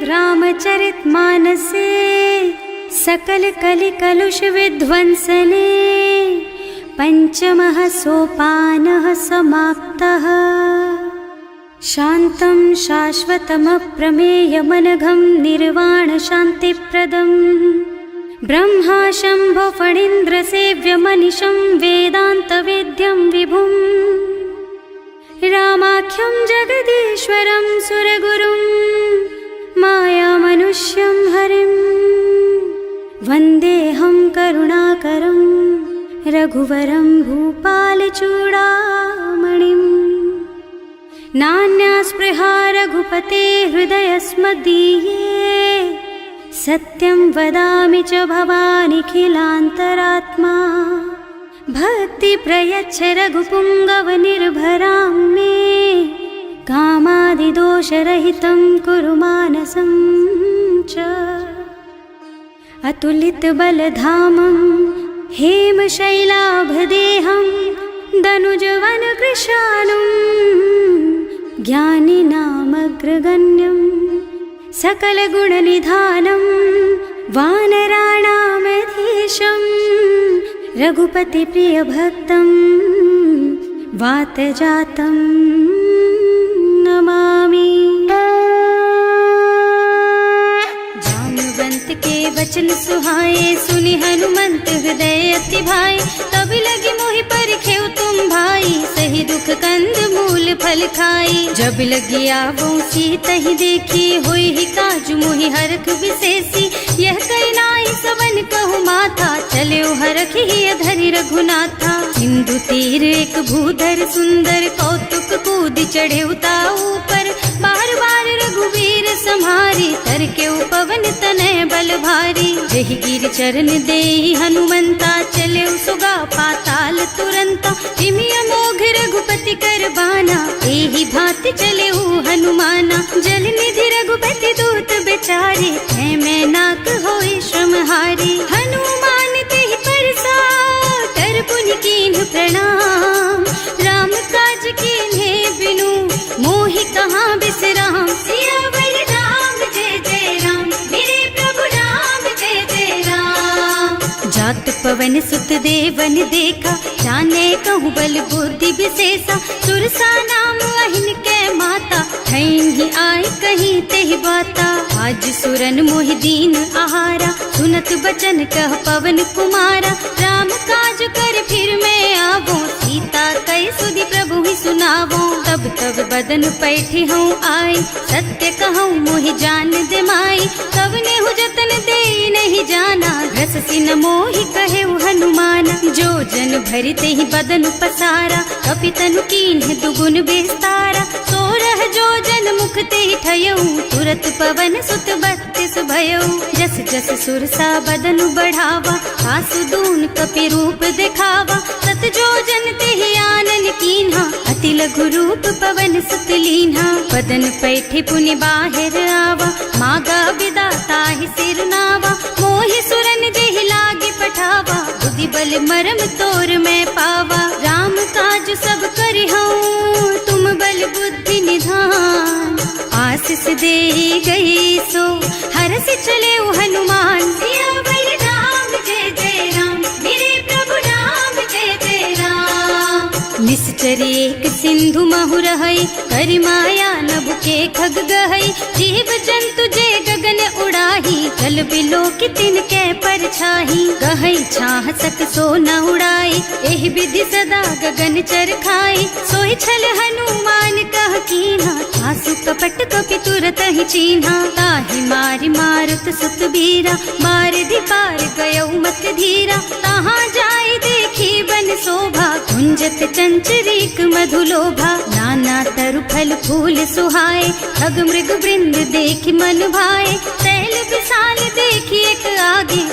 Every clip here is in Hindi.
रामचरितमानसे सकल कलि कलुष विध्वंसने पंचमः सोपानः समाप्तः। शान्तं शाश्वतमप्रमेयमनघं निर्वाण शान्तिप्रदम् ब्रह्मा शम्भो फणीन्द्रसेव्यमनिशं वेदान्तवेद्यं विभुम् रामाख्यं जगदीश्वरं सुरगुरुं मायामनुष्यं हरिं वन्देऽहं करुणाकरं रघुवरं भूपालचूडामणिम्। नान्यास्पृहा रघुपते हृदयस्मदीये सत्यं वदामि च भवानिखिलान्तरात्मा। भक्ति प्रयच्छ रघुपुङ्गवनिर्भरां मे कामादिदोषरहितं कुरु मानसं च। अतुलितबलधामं हेमशैलाभदेहं दनुजवनकृशानुं ज्ञानिनामग्रगण्यं सकलगुणनिधानं वानराणामधीशं रघुपतिप्रियभक्तं वातजातं नमामि। जाम्बवंत के वचन सुहाए सुनि हनुमंत हृदय अति भाए। तब लगी मोहि परखेउ तुम भाई सही दुख कंद मूल फल खाई। जब लगी आवो सीतहि देखी होई ही काजु मोहि हरख विशेषी। यह कई नाई सबन कहु माथा चले हरखि धरि रघुनाथा। सिंधु तीर एक भूधर सुंदर कौतुक कूद चढ़े उताऊ पर। बार बार रघुवीर सम्हारी तर के पवन तनय बल भारी। जहि गिर चरण देहि हनुमंता चले सुगा पाताल तुरंता। जिमि अमोघ रघुपति कर बाना एहि भांति चले हनुमाना। जल निधि रघुपति दूत बेचारे है मैं नाक होई श्रमहारी। हनुमान तेहि परसा कर पुनि कीन्ह प्रणाम। राम काज कीन्हे बिनु मोहि कहाँ बिसराम। सियावर राम जय जय राम मेरे प्रभु राम जय जय राम। जात पवन सुत देवन देखा जाने कहूँ बल बुद्धि विशेषा। सुरसा नाम अहिन के माता ठैन ही आए कहीं तेहि बाता। आज सुरन मोहि दीन आहारा सुनत बचन कह पवन कुमारा। राम काज कर फिर मैं आवो सीता कई सुधि प्रभु ही सुनावो। तब तब बदन पैठी हूँ आई सत्य कहूँ मोहि जान दे माई। कब ने हु जतन दे नहीं जाना घस सिन मोहि कहे हनुमाना। जो जन भरि तेहि बदन पसारा कपितनु कीन्ह दुगुन विस्तारा। सोरह जो जन मुख तेहि ठयऊ तुरत पवन सुत 32 भयऊ। जस जस सुरसा बदन बढ़ावा आसु दून कपि रूप दिखावा। सत जो जन तेहि आनन कीन्हा अति लघु रूप पवन सुत लीन्हा। बदन पैठि पुनि बाहिर आवा मागा बिदा ताहि सिर नावा। मोहि सुरन जेहि लागे पठावा बुद्धि बल मरम तोर मैं पावा। राम काज सब करिहूँ तुम बल बुद्धि निधान। आशीष दे गई सो हरस चले हनुमान। सियावर राम जय जय राम मेरे प्रभु राम जय जय राम। निश्चर एक सिंधु महु रहई करि माया नभ के खग गहई। जीव जंतु जे गगन उड़ाही जल बिलो की तिनके परछाही। गहई छाह सक सो न उड़ाई एहि विधि सदा गगन चर खाई। सोई छल हनुमान कह कीन्हा आसु कपट कपि तुरत ही चीन्हा। ताहि मारि मारुत सुत बीरा मार पार गयौ मत धीरा। तहाँ जाय देखी बन शोभा कुंजत चंचरीक मधुलोभा। नाना तरु फल फूल सुहाए खग मृग वृंद देखि मन भाए। तैल विशाल देखि एक आगे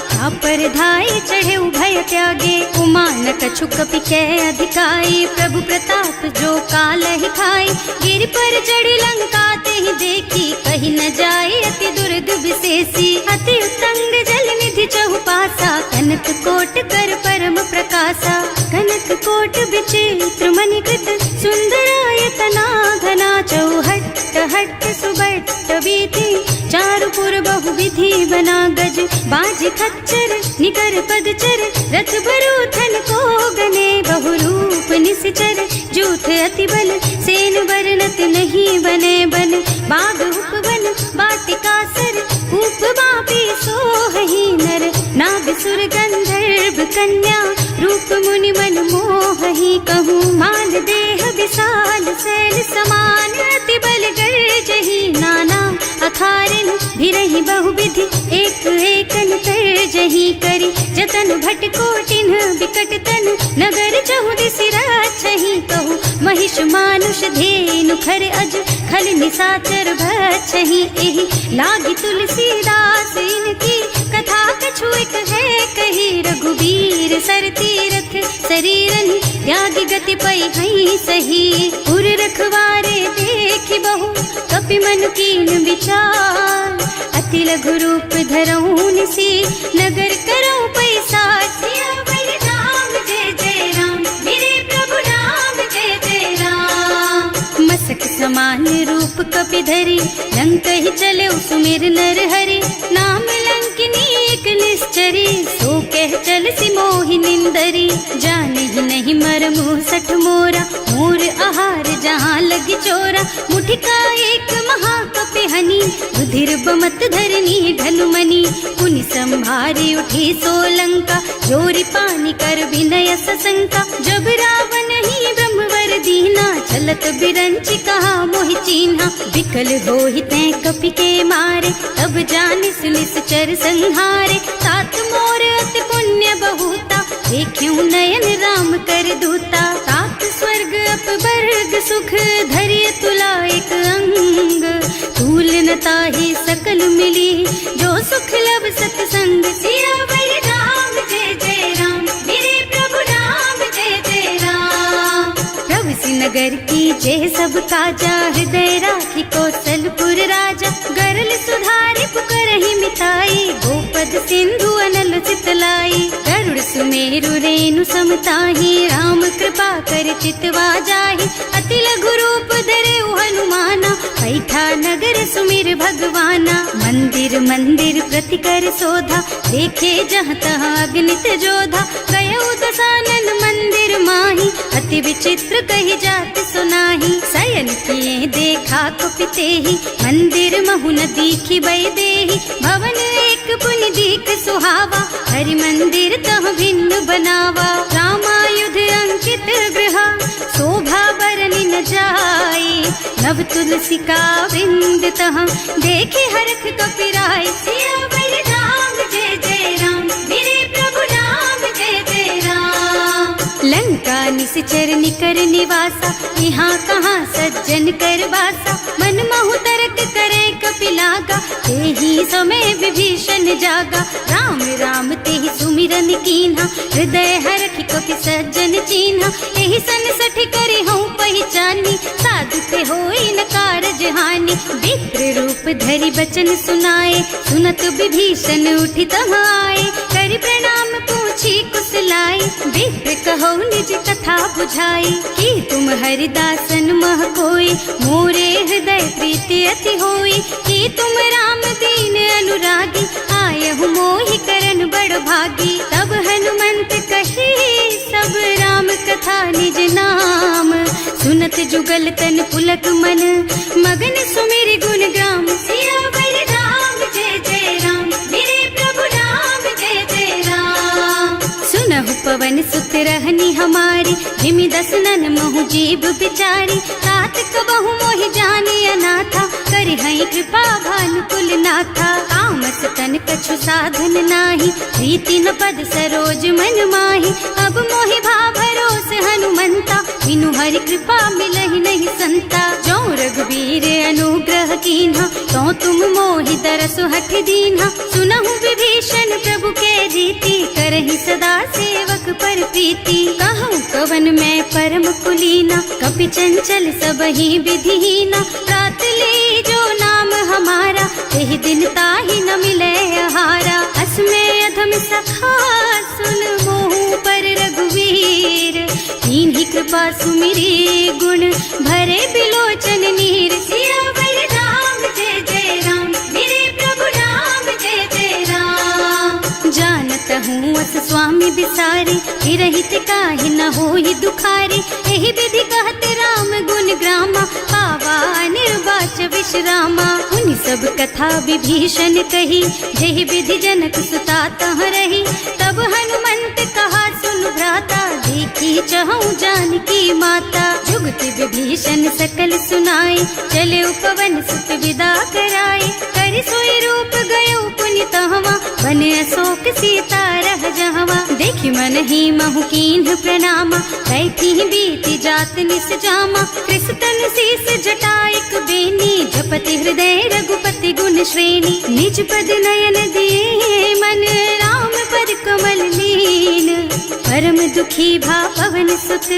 पर धाय चढ़े भय त्यागे। उमा न कछु कपि कै अधिकाई प्रभु प्रताप जो काल ही खाई। गिर पर चढ़ी लंका तेहि देखी कहीं न जाए अति दुर्ग विशेषी। अति उत्तंग जल निधि चहुपासा कनक कोट कर परम प्रकाशा। कनक कोट विचित्र मणिकृत सुंदरायतना घना। चौहट्ट हट्ट सुबट्ट बीति चारु पुर बहु विधि बना गज बाज खच्चर निकर पदचर रथ बरूथन को गने बहु रूप निश्चर जूथ अति बल सेन बरनत नहीं बने बन बाग उपवन बाटिका सर कूप बापी सोहहि नर नाग सुर गंधर्व कन्या रूप मुनि मन मोहहि कहूँ मान देह विशाल सैल समान अति बल गर्जहि नाना अखारिन भिरहि बहुविधि एक एकन तरजहि करि जतन भट कोटिन बिकट तन नगर चहुदिसि रक्षहि कहूँ महिष मानुष धेनु खर अज खल निसाचर भक्षहि एहि लागी तुलसीदास इनकी कथा कछु एक है कही रघुबीर सर तीरथ शरीरन त्यागी गति पै हई सही उर रखवारे देखि बहु कपि मन कीन विचार अति लघु रूप धरऊं निसी नगर करऊं पैसा सियावर राम जय जय राम मेरे प्रभु राम जय जय राम मसक समान रूप कपि धरि लंक ही चले सुमिर नर हरि नाम लंकिनी एक निश्चरी सो कह चल सी मोहि निंदरी जाने ही नहीं मरमु सठ मोरा मोर आहार जहाँ लगी चोरा मुठिका एक महाकपि हनी रुधिर बमत धरनी धनुमनी पुनि संभारी उठी सोलंका जोरी पानी कर विनय सशंका जब रावण ही ब्रह्मवर दीना चलत बिरंची कहा मोहि चीन्हा विकल होहि तै कपि के मारे तब जानिस निश्चर संहारे तात मोर अति पुण्य बहुता देखियो नयन राम कर दूता तात स्वर्ग अपवर्ग सुख धैर्य तुला एक अंग तूल न ताहि सकल मिली जो सुख लब सत्संग सियावर राम जय जय राम मेरे प्रभु राम जय जय राम प्रभु नगर की जय सब काजा हृदय राखी कौशलपुर राजा गरल सुधारी पुकरहि मिताई गोपद सिंधु अनल चितलाई गरुड़ सुमेरु रेणु समताही राम कृपा कर चितवा जाहि अति लघु रूप धरे हनुमाना बैठा नगर सुमिर भगवाना मंदिर मंदिर प्रति कर शोधा देखे जहाँ तहाँ अगणित जोधा गयो दशानन मंदिर माही अति विचित्र कही जात सुनाही शयन किए देखा कुपिते ही मंदिर महु न दीखी बई देही भवन एक पुनि दीख सुहावा हरि मंदिर तह भिन्न बनावा रामायुध अंकित गृह शोभा बरनि न जाई नव तुलसी का बिंद तह देखे हरख कपिराय सियावर राम जय जय राम मेरे प्रभु राम जय जय राम लंका निश्चर निकर निवासा यहाँ कहाँ सज्जन कर बासा मन महु तरक करे कपिलागा तेहि समय विभीषण जागा राम राम तेहि सुमिरन कीन्हा हृदय हरखि कपि सज्जन चीन्हा एहि सन सठ करि हूँ पहचानी साधु ते होई न कारज हानि विप्र रूप धरि बचन सुनाए सुनत विभीषण उठि तहाँ आए करि प्रणाम पूछी कुशलाई विप्र कहो निज कथा बुझाई कि तुम हरिदासन मह कोई मोरे हृदय प्रीति अति होई कि तुम राम दीन अनुरागी आयहु मोहि करन बड़ भागी तब हनुमंत कही सब राम कथा निज नाम सुनत जुगल तन पुलक मन मगन सुमिर गुण ग्राम सियावर राम जय जय राम मेरे प्रभु राम जय जय राम सुनहु पवन सुत रहनी हमारी हिमि दसनन महु जीव बिचारी तात कबहु मोहि जानी अनाथा करि हई कृपा भानुकुल नाथा तामस तन कछु साधन नाही प्रीति न पद सरोज मन माही अब मोहि भा भरोस हनुमंता बिनु हरि कृपा मिलहि नहीं संता जो रघुबीर अनुग्रह कीन्हा तो तुम मोहि दरसु हठ दीन्हा सुनहु विभीषण प्रभु के रीति करहि सदा सेवक पर प्रीति कहूँ कवन मैं परम कुलीना कपि चंचल सबहि विधिहीना रात ले जो नाम हमारा तेहि दिन ताहि न मिले आहारा असमय अधम सखा सुन मोहु पर रघुवीर कीन्ही कृपा सुमिरी गुण भरे बिलोचन नीर सियावर राम जय जय राम मेरे प्रभु करहूँ अस स्वामी बिसारी, हिरहित काहे न होई दुखारी। एहि विधि कहत राम गुण ग्रामा, पावा निर्वाच विश्रामा। उन सब कथा विभीषण कही, जेहि विधि जनक सुता तह रही। तब हनुमंत कहा सुन भ्राता, देखी चहु जानकी माता। जुगति विभीषण सकल सुनाई, चले उपवन सुत विदा कराई। कर सोई रूप गयो पुनि तहवा, बने अशोक सीता रह जहवा। देखि मन ही महु कीन्ह प्रणामा, कैथी बीती जात निस जामा। कृष्ण शीस जटायक बेनी, जपति हृदय रघुपति गुण श्रेणी। निज पद नयन दिए मन, राम पद कमल लीन। परम दुखी भा पवन सुत,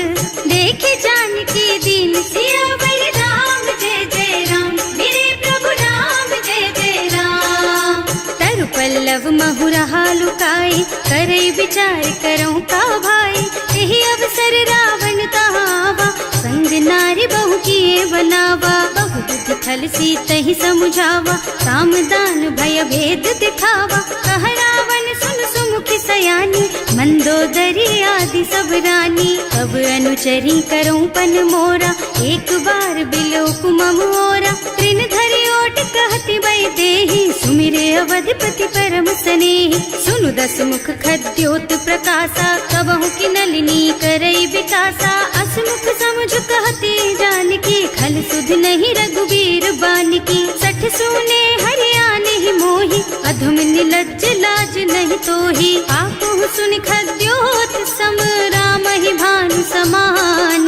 देखे जानकी दीन। सियावर राम जय जय राम, मेरे प्रभु राम जय जय राम। तरु पल्लव महुरहा लुकाई, करे विचार करऊं का भाई। यही अवसर रावण तहावा, संग नारी बहु किए बनावा। बहु बुद्धि खल सीतहि समुझावा, काम दान भय भेद दिखावा। कह रावण सुन सुमुखी सयानी, मंदोदरी आदि सब रानी। अब अनुचरी करऊं पन मोरा, एक बार बिलोक मम ओरा। तृण धरि ओट कहति वै देहि, सुमिरे अवधिपति परम स्नेहि। सुनु दस मुख खद्योत प्रकाशा, कबहु की नलिनी करई विकासा। असमुख समुझ कहती जानकी, खल सुध नहीं रघुवीर बानकी। सठ सूने हरियाणा ही मोहि, अधम निलज्ज लाज नहीं तोहि। आपहु सुनि खद्योत सम, राम ही भानु समान।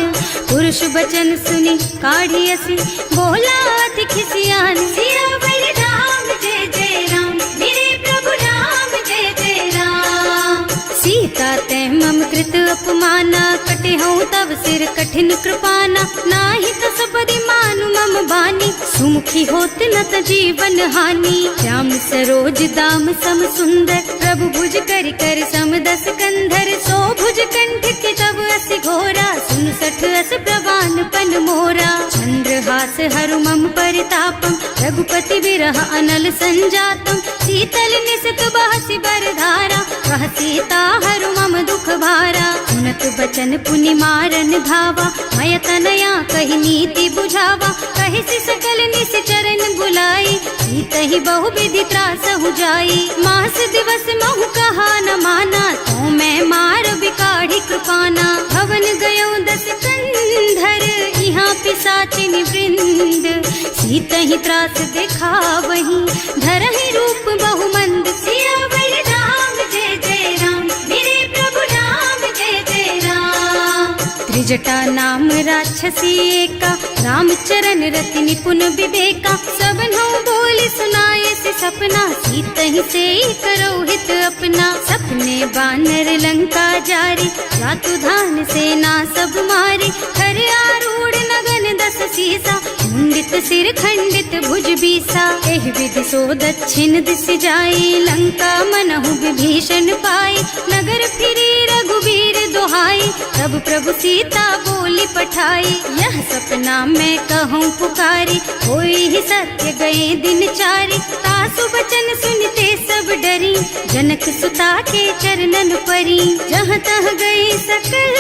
पुरुष बचन सुनि काढ़ी असी, बोला अति खिसियान। सियावर राम जय जय राम, मेरे प्रभु राम जय जय राम। सीता ते मम कृत अपमाना, कटे हूँ तब सिर कठिन कृपाना। नाही तो सबदि मानु मम बानी, सुमुखी होत न त जीवन हानि। श्याम सरोज दाम सम सुंदर, प्रभु भुज कर कर सम दस कंधर। सो भुज कंठ के तब अस घोरा, सुन सठ अस प्रवान पन मोरा। चंद्रहास हरु मम परितापम, रघुपति विरह अनल संजातम। शीतल निसत बहसि बरधारा, कह सीता हरु मम दुख भारा। सुनत बचन पुनि मारन धावा, मय तनया कहि नीति बुझावा। कहि सकल निस चरण बुलाई, सीतहि बहु विधि त्रासहु जाई। मास दिवस महु कहा न माना, तो मैं मार बिकाढ़ी कृपाना। भवन गयो दस कंधर, यहाँ पिशाचिनी वृंद। सीतहि त्रास दिखावहि, धरहि रूप बहु मंद। सियावर राम जय जय राम, मेरे प्रभु राम जय जय राम। त्रिजटा नाम राक्षसी एका, रामचरण रति निपुण विवेका। सबनों बोली सुनाए से सपना, सीतहि से करो हित अपना। सपने बानर लंका जारी, जातु धान सेना सब मारी। हर आरूढ़ नगन दस सीसा, मुंडित सिर खंडित भुज बीसा। एहि विधि सो दक्षिण दिस जाई, लंका मनहु विभीषण पाई। नगर फिरी रघुवीर दुहाई, तब प्रभु सीता बोली पठाई। यह सपना मैं कहूँ पुकारी, होई ही सत्य गए दिन चारी। तासु बचन सुनते सब डरी, जनक सुता के चरणन परी। जहाँ तह गई सकल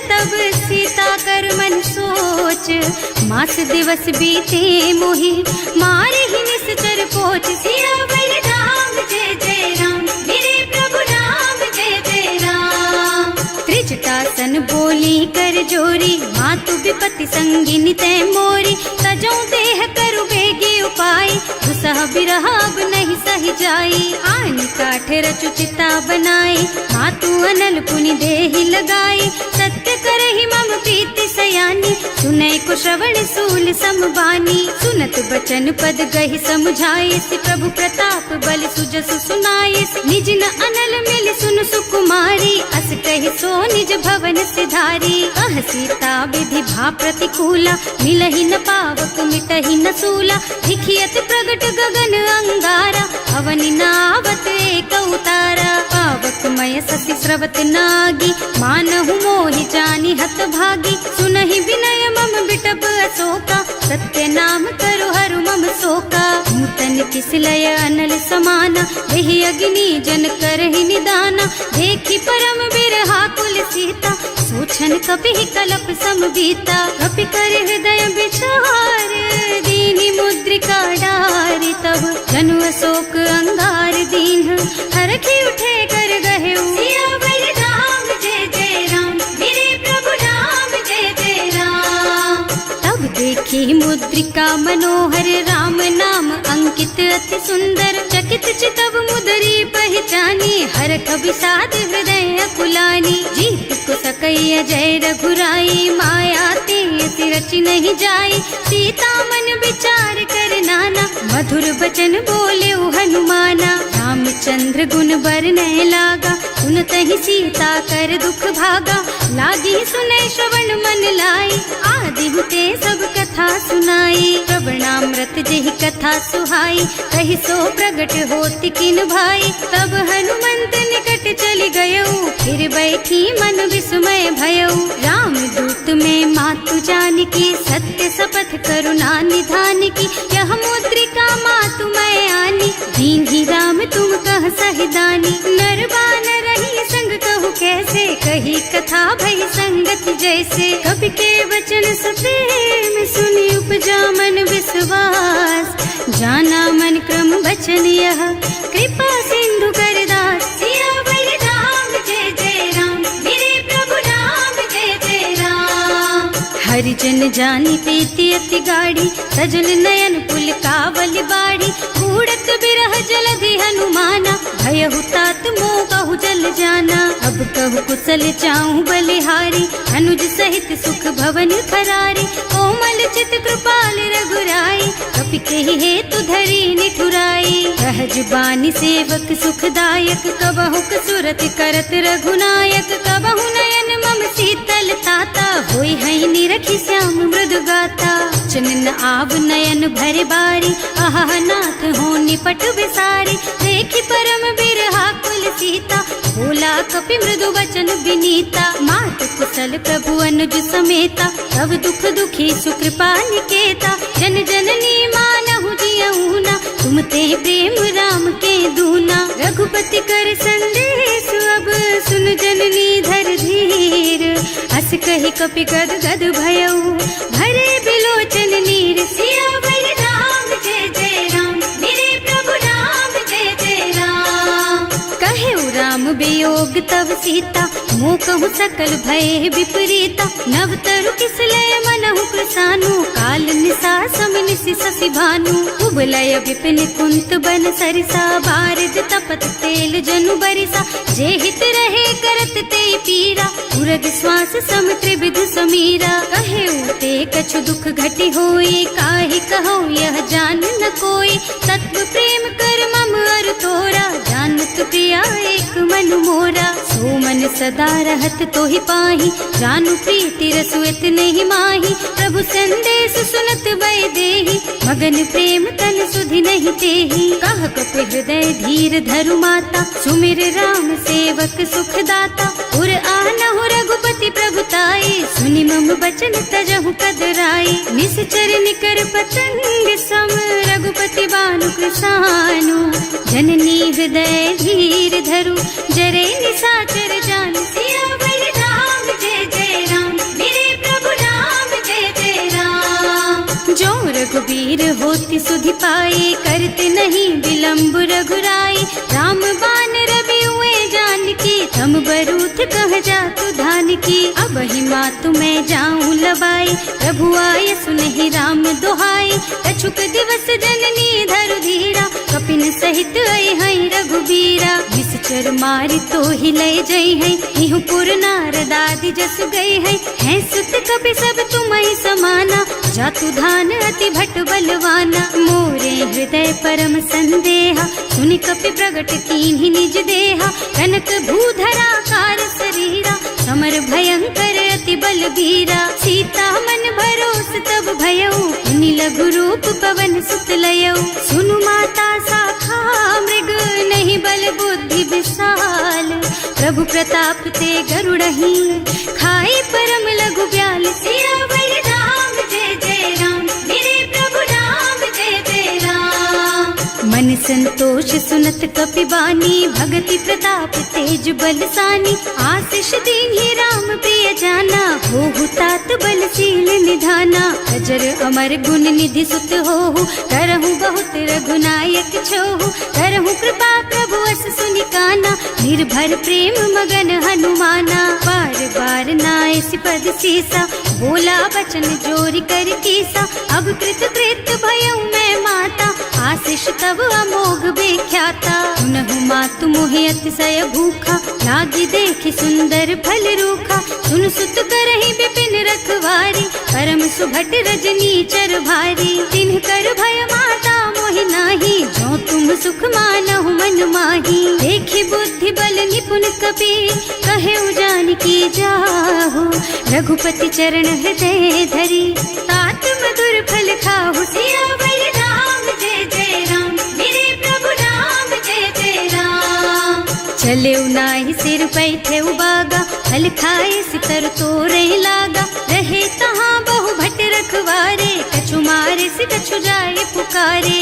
तब सीता कर मन सोच। मास दिवस बीते मोहि, मारे ही निश्चर पोच। सियावर राम जय जय राम, मेरे प्रभु राम जय जय राम। त्रिजटासन बोली कर जोरी, मातु विपति संगिनी तै मोरी। तजो देह करु बेगी उपाय, दुसह बिरह अब नहीं सही जाई। आन काठ रचु चिता बनाई, मातु अनल पुनि देहि लगाई। सत्य करहि मम प्रीति सयानी, सुनै को श्रवण सूल समबानी। सुनत बचन पद गहि समुझाए, प्रभु प्रताप बल सुजसु सुनाए। निज न अनल मिल सुन सुकुमारी, अस कहि सो निज भवन सिधारी। कह सीता विधि भा प्रतिकूला, मिलहि न पावक मिटहि न सूला। दिखियत प्रगट गगन अंगारा, अवनि नावत एक उतारा। पावक मय ससि स्रवत नागी, मानहु मोहि जानि हत भागी। सुनहि विनय मम बिटप अशोका, सत्य नाम करु हरु मम शोका। नूतन किस लय अनल समाना, वही अग्नि जन करहि निदाना, देखी परम बिरहा कुल सीता, सोचन कपि कलप सम बीता। कपि कर हृदय विचार, दीनी मुद्रिका डारी, तब जनु अशोक अंगार दीन, हरखी उठे कर गहे सियावर राम जय जय राम, मेरे प्रभु राम जय जय राम। तब देखी मुद्रिका मनोहर, राम नाम अंकित अति सुंदर, चकित चितव मुदरी पहचानी, हरख विषाद हृदय कुलानी। जीत को सकैया जय रघुराई, माया ते रचि नहीं जाई, सीता मन विचार कर नाना, मधुर बचन बोले हनुमाना। रामचंद्र गुण बरनय लागा, सुनतहि सीता कर दुख भागा, लागी सुनै श्रवण मन लाई, आदि हुते सब कथा सुनाई। प्रवणामृत जेहि कथा सुहाई, कहि सो प्रगट होति किन भाई, तब हनुमंत निकट चली गयऊ, फिर बैठी मन विस्मय भयऊ। राम दूत में मातु जानकी, सत्य शपथ करुणा निधान की, यह मुद्रिका मातु मैं आनी, दीन्ही राम तुम कह सहिदानी। नर बानर रही संग कहु कैसे, कही कथा भई संगति जैसे, कवि के वचन सप्रेम सुनि उपजा मन विश्वास, जाना मन क्रम वचन यह, कृपा सिंधु कर दास। सियावर राम जय जय राम, मेरे प्रभु राम जय जय राम। हरिजन जानी प्रीति अति गाढ़ी, सजल नयन पुल कावल बाड़ी, बूढ़त बिरह जलधि हनुमाना, भयहु तात मोह कहु जल जाना। अब कहु कुशल चाहूं बलिहारी, अनुज सहित सुख भवन फरारी, कोमल चित कृपाल रघुराई, कपि केहि हेतु धरी निठुराई। सहज बानी सेवक सुखदायक, कबहु सुरत करत रघुनायक, कबहु नयन मम शीतल ताता, होई हई निरखी श्याम मृदु गाता। चनन आव नयन भरे बारी, आहा नाथ हो निपट विसारी, देखी परम बिरहा कुल सीता, बोला कपि मृदु वचन विनीता। मात कुशल प्रभु अनुज समेता, तब दुख दुखी सुकृपा निकेता, जन जननी मानहु जियऊना, तुम ते प्रेम राम के दूना। रघुपति कर संदेश अब सुन जननी धर धीर, हस कहि कपि गद गद भयऊ, भरे बिलोचन नीर। सियावर राम जय जय राम, मेरे प्रभु राम जय जय राम। कहे राम वियोग तब सीता, मोह कहु सकल भय विपरीता, नव तरु किसलय मनहु प्रसानु, काल निसा समिनिसि शशि भानु। उबलय विपिन कुंत बन सरिसा, बारिद तपत तेल जनु बरिसा, जे हित रहे करत ते पीरा, उरग श्वास सम त्रिविध समीरा। कहे ते कछु दुख घटि होई, काहि कहो यह जान न कोई, तत्व प्रेम कर मम अर तोरा, जानत प्रिया एक मन मोरा। सो मन सदा रहत तोहि पाहि, जानु प्रीति रसु इतने माही, प्रभु संदेश सुनत भय देहि, मगन प्रेम तन सुधि नहीं तेहि। कह कपि हृदय धीर धरु माता, सुमिर राम सेवक सुख दाता, उर आनहु रघुपति प्रभुताई, सुनि मम बचन तजहु कदराई। निश्चर निकर पतंग सम, रघुपति बानु कृसानु, जननी हृदय धीर धरु, जरे निशाचर जानु। सियावर राम जय जय राम, मेरे प्रभु राम जय जय राम। जो रघुबीर होति सुधि पाए, करते नहीं विलम्ब रघुराई, राम बान रवि हुए जानकी, थम बरूथ कह जातु धान की। अब ही मातु मैं जाऊं लबाई, प्रभु आय सुनहि राम दुहाई, कछुक दिवस जननी धरु धीरा, कपिन सहित आई हई रघुबीरा। निश्चर मारि तो ही लय जई है, इहु पुर नारद आदि जस गई है सुत कपि सब तुम्हि समाना, जातु धान अति भट बलवाना। मोरे हृदय परम संदेहा, सुनि कपि प्रगट कीन्हि निज देहा, कनक भूधरा कार शरीरा, समर भयंकर अति बलबीरा। सीता मन भरोस तब भयऊ, मुनि लघु रूप पवन सुत लयऊ। सुनु माता शाखा मृग, नहीं बल बुद्धि विशाल, प्रभु प्रताप ते गरुड़हि, खाई परम लघु ब्याल। सियावर राम जय जय राम, मेरे प्रभु राम जय जय राम। मन संतोष सुनत कपिबानी, भगति प्रताप तेज बलसानी। आशीष दीन्हि राम प्रिय जाना, होहु तात बलशील निधाना। अजर अमर गुण निधि सुत होहु, करहु बहुत रघुनायक छोहु। करहु कृपा प्रभु अस सुनि काना, निर्भर प्रेम मगन हनुमाना। बार बार नाय सिपद सीसा, बोला बचन जोरि कर कीसा। अब कृत कृत भयउ मैं माता, आशीष तब अमोघ बेख्याता। सुनहु मातु मोहि अतिशय भूखा, लागी देखि सुंदर फल रूखा। सुन सुत करहि विपिन रखवारी, परम सुभट रजनी चर भारी। तिन्ह कर भय माता मोहि नाही, जो तुम सुख मानहु मन माही। देखि बुद्धि बल निपुण कपि, कहे जानकी जाहु। रघुपति चरण हृदय धरी, तात मधुर फल खाहु। सियावर राम जय जय राम, मेरे प्रभु राम जय जय राम। चले नाहि सिर पैठे बागा, फल खाए सितर तोरे लागा। रहे तहाँ बहु भट रखवारे, कछु मारे से कछु जाए पुकारे।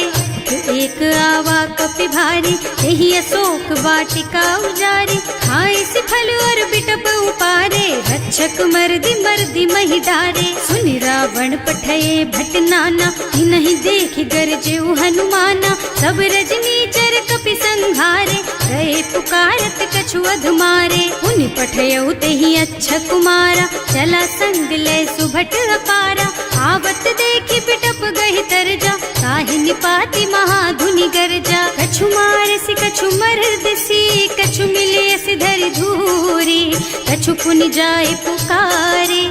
एक आवा कपि भारी, यही अशोक वाटिका उजारी। खाए से फल और बिटप उपारे, रक्षक मर्दी मर्दी मही डारे। सुनि रावण पठये भट नाना, नहीं देखि गरजे हनुमाना। सब रजनी चर कपि संघारे, गए पुकारत कछु अधमारे। उनि पठयउ तेहि अच्छा कुमारा, चला संग लय सुभट अपारा। आवत देखि बिटप गहि तरजा, ताहि निपाति महाधुनि गरजा। कछु मारसि कछु मरदसी, कछु मिले सिधरि धूरी। कछु पुनि जाय पुकारे,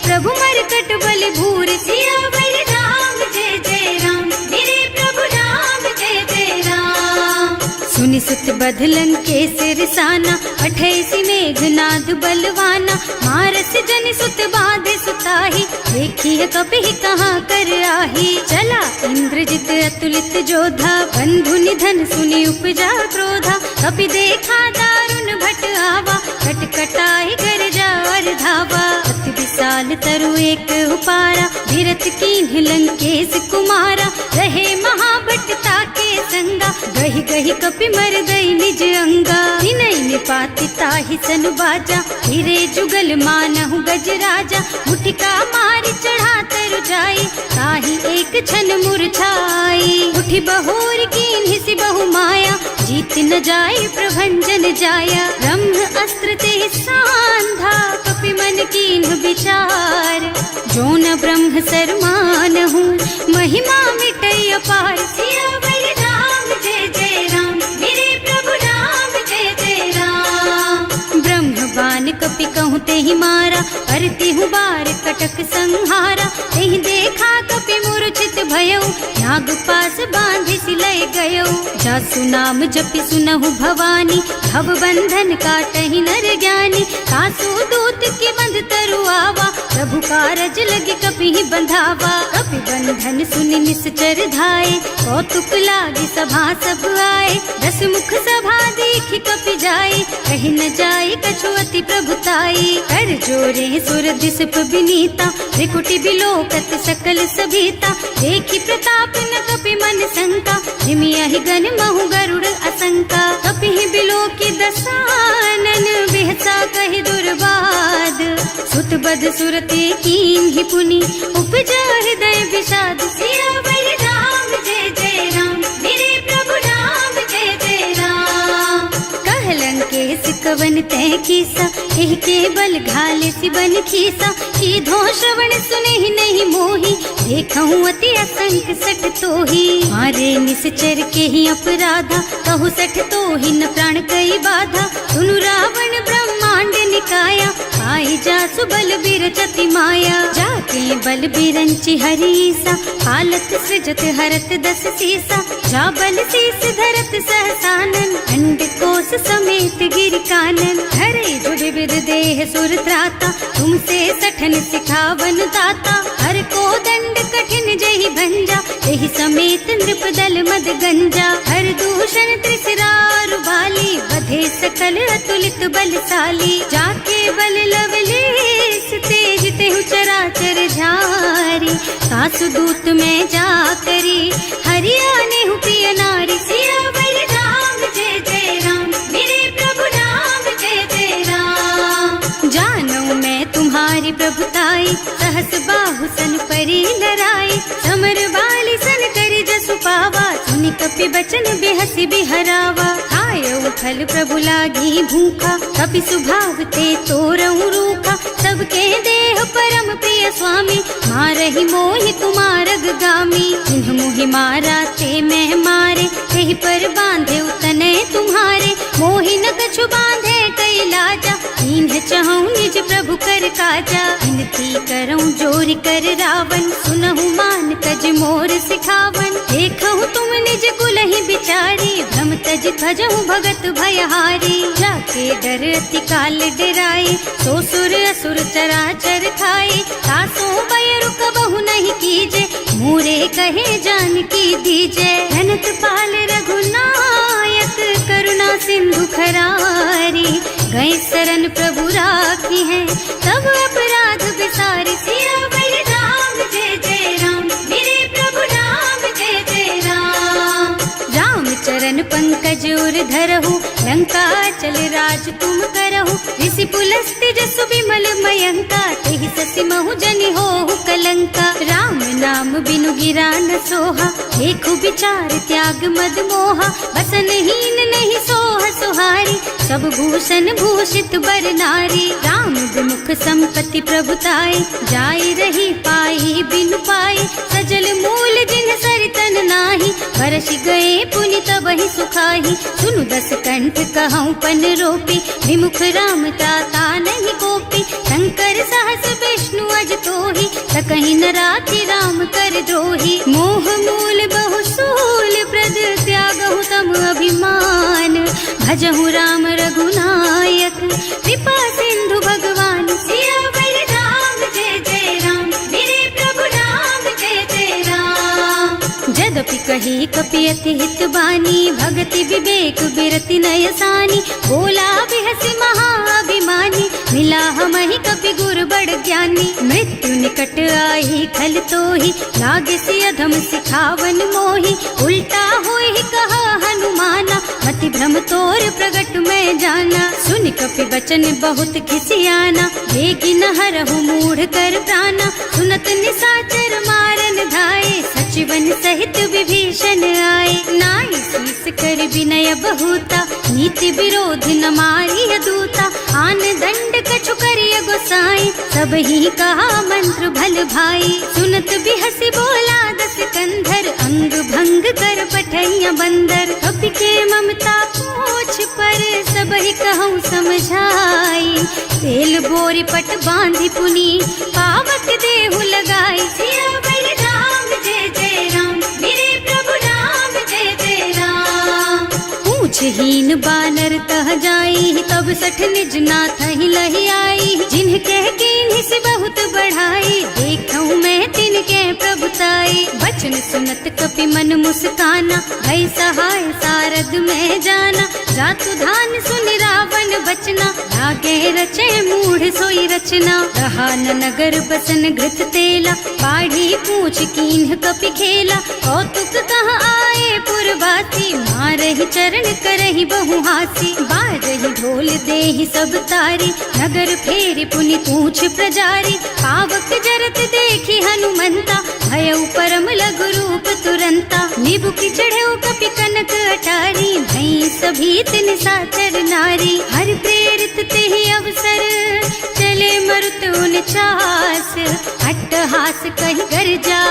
प्रभु मरकट बल भूरि। सियावर राम जय जय राम, मेरे प्रभु राम जय जय राम। सुनि सुत बधलन के सिरसाना, पठैसि मेघनाद बलवाना। मारस जन सुत बाधे सुताही, देखी है कपि कहाँ कर आही। चला इंद्रजित अतुलित जोधा, बंधु निधन सुनि उपजा क्रोधा। कपि देखा दारुण भट आवा, कटकटाई गरजा और धावा। अति विशाल तरु एक उपारा, धीरथ कीन्ह लंकेश कुमारा। रहे महाभट ताके संगा, गहि गहि कपि मर गई निज अंगा। तिनहि निपाति ताहि सन बाजा, हिरे जुगल मानहु गजराजा। मुठिका मारि चढ़ा तरु जाई, ताहि एक छन मुरझाई। उठि बहोर कीन्हि सि बहु माया, जीत न जाय प्रभंजन जाया। ब्रह्म अस्त्र ते सांधा, कपि मन कीन्ह विचार। जो न ब्रह्म सर मानहु, महिमा मिटै अपार। सियावर राम जय जय राम, मेरे प्रभु राम जय जय राम। ब्रह्म बान कपि कहूँ तेहि मारा, परतिहु बार कटक संहारा। तेहि देखा कपि मूर्छित भयउ, नाग पास बांधि सिलय गयउ। जासु नाम जपि सुनहु भवानी, भव बंधन काटहि नर ज्ञानी। सासु दूत के बंध तरु आवा, प्रभु कारज लगे कपि बंधावा। कपि बंधन सुनि निश्चर धाये, कौतुक लागी सभा सब आए। दस मुख सभा देखि कपि जाए, कहि न जाए कछु अति प्रभुताई। कर जोरे सुर दिसप विनीता, त्रिकुटी बिलोकत सकल सभीता। देखि प्रताप न कपि मन शंका, जिमियहि गण महु गरुड़ असंका। कपि बिलोकि दसानन, बिहसा कहि दुर्बाद। सुत बध सुरते कीन्हि पुनि, उपजा हृदय विषाद। सियावर राम जय जय राम, मेरे प्रभु राम जय जय राम। कहलन के सिकवन तय कीसा, एहि के बल घाले सिबन खीसा। सीधो श्रवण सुने ही नहीं मोही, देखहु अति असंख सठ तोही। मारे निश्चर के ही अपराधा, कहु सठ तोही न प्राण कई बाधा। सुनु रावण ब्रह्मांड निकाया, आई जासु बल बिरचति माया। जाके बल बिरंचि हरीसा, हालत सृजत हरत दस सीसा। जा बल शीस धरत सहसानन, अंड कोस समेत गिर कानन। हरे जुड़ विद देह सुर त्राता, तुमसे सठन सिखावन दाता। हर को दंड कठिन जहि भंजा, एहि समेत नृप दल मद गंजा। हर दूषण त्रिसरारु बाली, बधे सकल अतुलित बलशाली। जाके बल लवलेस तेज तेहु चराचर झारी। सासु दूत में जा करी, हरियाणे हु प्रिय नारी। सियावर सहस बाहु सन परी लराए, समर बाली सन करि जसु पावा, सुनि कपि बचन बिहसि बिहरावा। खायउ फल प्रभु लागी भूखा, कपि सुभाव ते तोरहु रूखा, सबके देह परम प्रिय स्वामी, मारहि मोहि तुमारग गामी। जिन्ह मोहि मारा ते मैं मारे, तेहि पर बांधे उतने तुम्हारे, मोहि न कछु बांधे कई लाजा, इन्ह चहु निज प्रभु कर काजा। विनती करऊं जोरि कर रावण, सुनहु मान तज मोर सिखावन। देखहु तुम निज कुलहि बिचारी, भ्रम तज भजहु भगत भयहारी। जाके डर अति काल डराए, सो सुर असुर चराचर खाए। तासो भय रुक बहु नहीं कीजे, मोरे कहे जानकी दीजे। धनत पाल रघुनायक, करुणा सिंधु खरारी। गए शरण प्रभु राखी है, तब अपराध बिसारी। सियावर राम जय जय राम, मेरे प्रभु राम जय जय राम। राम चरण पंकज उर धरहु, लंका चल राज तुम करहु। ऋषि पुलस्त्य जसु विमल मयंका, तेहि ससि महु जनि होहु कलंका। राम नाम बिनु गिरा न सोहा, देखु विचार त्याग मद मोहा। बसनहीन नहीं सोह सुहारी, सब भूषण भूषित बर नारी। राम विमुख संपत्ति प्रभुताई, जाई रही पाई बिनु पाई। सजल मूल जिन सरितन नाही, बरसि गए पुनि तबहि सुखाही। सुनु दस कंठ कहऊँ पन रोपी, विमुख राम ताता नहीं कोपी। शंकर सहस विष्णु अज तोहि, सकहि न राखि राम कर द्रोही। मोह मूल बहु सूल प्रद, त्यागहु तम अभिमान। भजहु राम रघुनायक, कृपा सिंधु भगवान। सियावर राम जय जय राम, मेरे प्रभु राम जय जय राम। जदपि कही कपि अति हित बानी, भगति विवेक बिरति नय सानी। बोला बिहसि महाअभिमानी, मिला हमहि कपि गुर बड़ ज्ञानी। मृत्यु निकट आई खल तोहि, लागे सि अधम सिखावन मोहि। उल्टा होहि कहा हनुमाना, मति भ्रम तोर प्रगट मैं जाना। सुनि कपि बचन बहुत खिसियाना, देगी न हरहु मूढ़ कर प्राणा। सुनत निशाचर मारन धाये, सचिवन सहित विभीषण आए। नाई शीस कर विनय बहुता, नीति विरोध न मारिय दूता। आन दंड कछु करिय गोसाई, सब ही कहा मंत्र भल भाई। सुनत बिहसि बोला दस कंधर, अंग भंग कर पठैया बंदर। कपि के ममता पूछ पर, सब ही कहूँ समझाई। तेल बोरी पट बांधि पुनी, पावक देहु लगाई। सियावर राम जय जय राम, मेरे प्रभु राम जय जय राम। पूछहीन बानर तह जाई, तब सठ निज नाथ ही लही आई। जिन्ह कह कीन्हि से बहुत बढ़ाई, देखऊँ मैं तिनके प्रभुताई। बचन सुनत कपि मन मुस्काना, भई सहाय सारद में जाना। जातु धान सुनि रावण बचना, लागे रचे मूढ़ सोई रचना। रहा न नगर बसन घृत तेला, बाढ़ी पूछ कीन्ह कपि खेला। कौतुक कहाँ आए पुरवासी, मारहि चरण करहि बहु हासी। बारहि ढोल देहि सब तारी, नगर फेरि पुनि पूछ प्रजारी। पावक जरत देखि हनुमंता, भयउ परम लघु रूप तुरंता। निबुकि चढ़ऊ कपि कनक अटारी, भई सभीत निशाचर नारी। हर प्रेरित तेहि अवसर, चले मरुत उनचास। अट्टहास कहि गर्जा,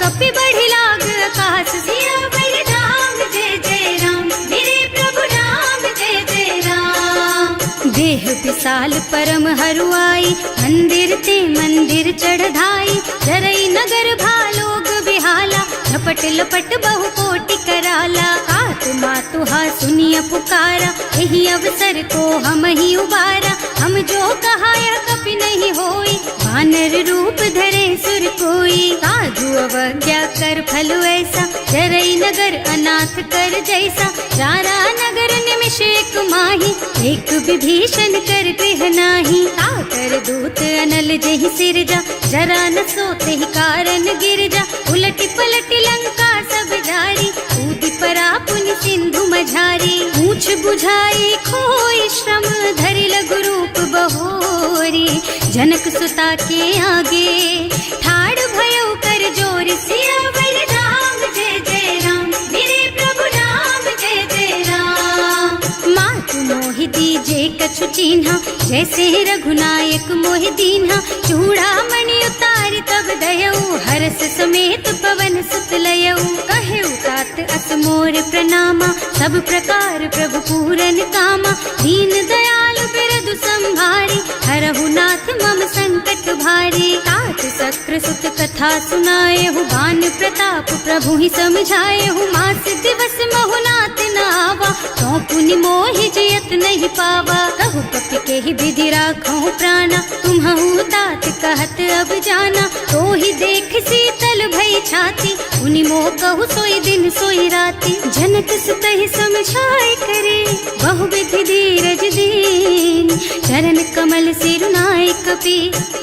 कपि बढ़ि लाग आकाश। सियावर राम जय जय राम, मेरे प्रभु राम जय जय राम। देह विशाल परम हरुआई, मंदिर ते मंदिर चढ़ाई। जरई नगर भालोग बिहाला, लपट लपट बहु कोटि कराला। आत्मा तुहा सुनिय पुकारा, यही अवसर को हम ही उबारा। हम जो कहा यह कपि नहीं होई, वानर रूप धरे सुर कोई। साधु अवज्ञा कर फल ऐसा, जरई नगर अनाथ कर जैसा। जारा नगर निमिष एक माही, एक विभीषण कर गृह नाही। ताकर दूत अनल जहि सिरजा, जरा न सोते ही कारण गिरजा। उलटि पलटि लंका सब जारी, कूदि परा पुनि सिंधु मझारी। पूछ बुझाई खोई श्रम, धरि लघु रूप बहोरी। जनक सुता के आगे ठाड़ भयो कर जोर सियावर राम जय जय राम मेरे प्रभु राम जय जय राम। मात मोहि दीजे कछु चिन्हा जैसे रघुनायक मोहि दीन्हा चूड़ा मणि उतारि तब दयऊ हरस समेत पवन सुत लयऊ कहेऊ तात अस मोर प्रणामा सब प्रकार प्रभु पूरन कामा दीन दयाल बिरदु संभारी हरहु नाथ मम संकट भारी। तात सक्र सुत कथा सुनाए हु बान प्रताप प्रभु ही समझाए हु मास दिवस महु नाथ न आवा तो पुनि मोहि जियत नहीं पावा कहु कपि के ही विधि राखो प्राणा तुम्हु तात कहत अब जाना तो ही देख शीतल भई छाती उनि मोह कहु सोई दिन सोई राती। जनक सुतहि समझाए करे बहु विधि धीरज दीन चरण कमल सिरुनाए कपि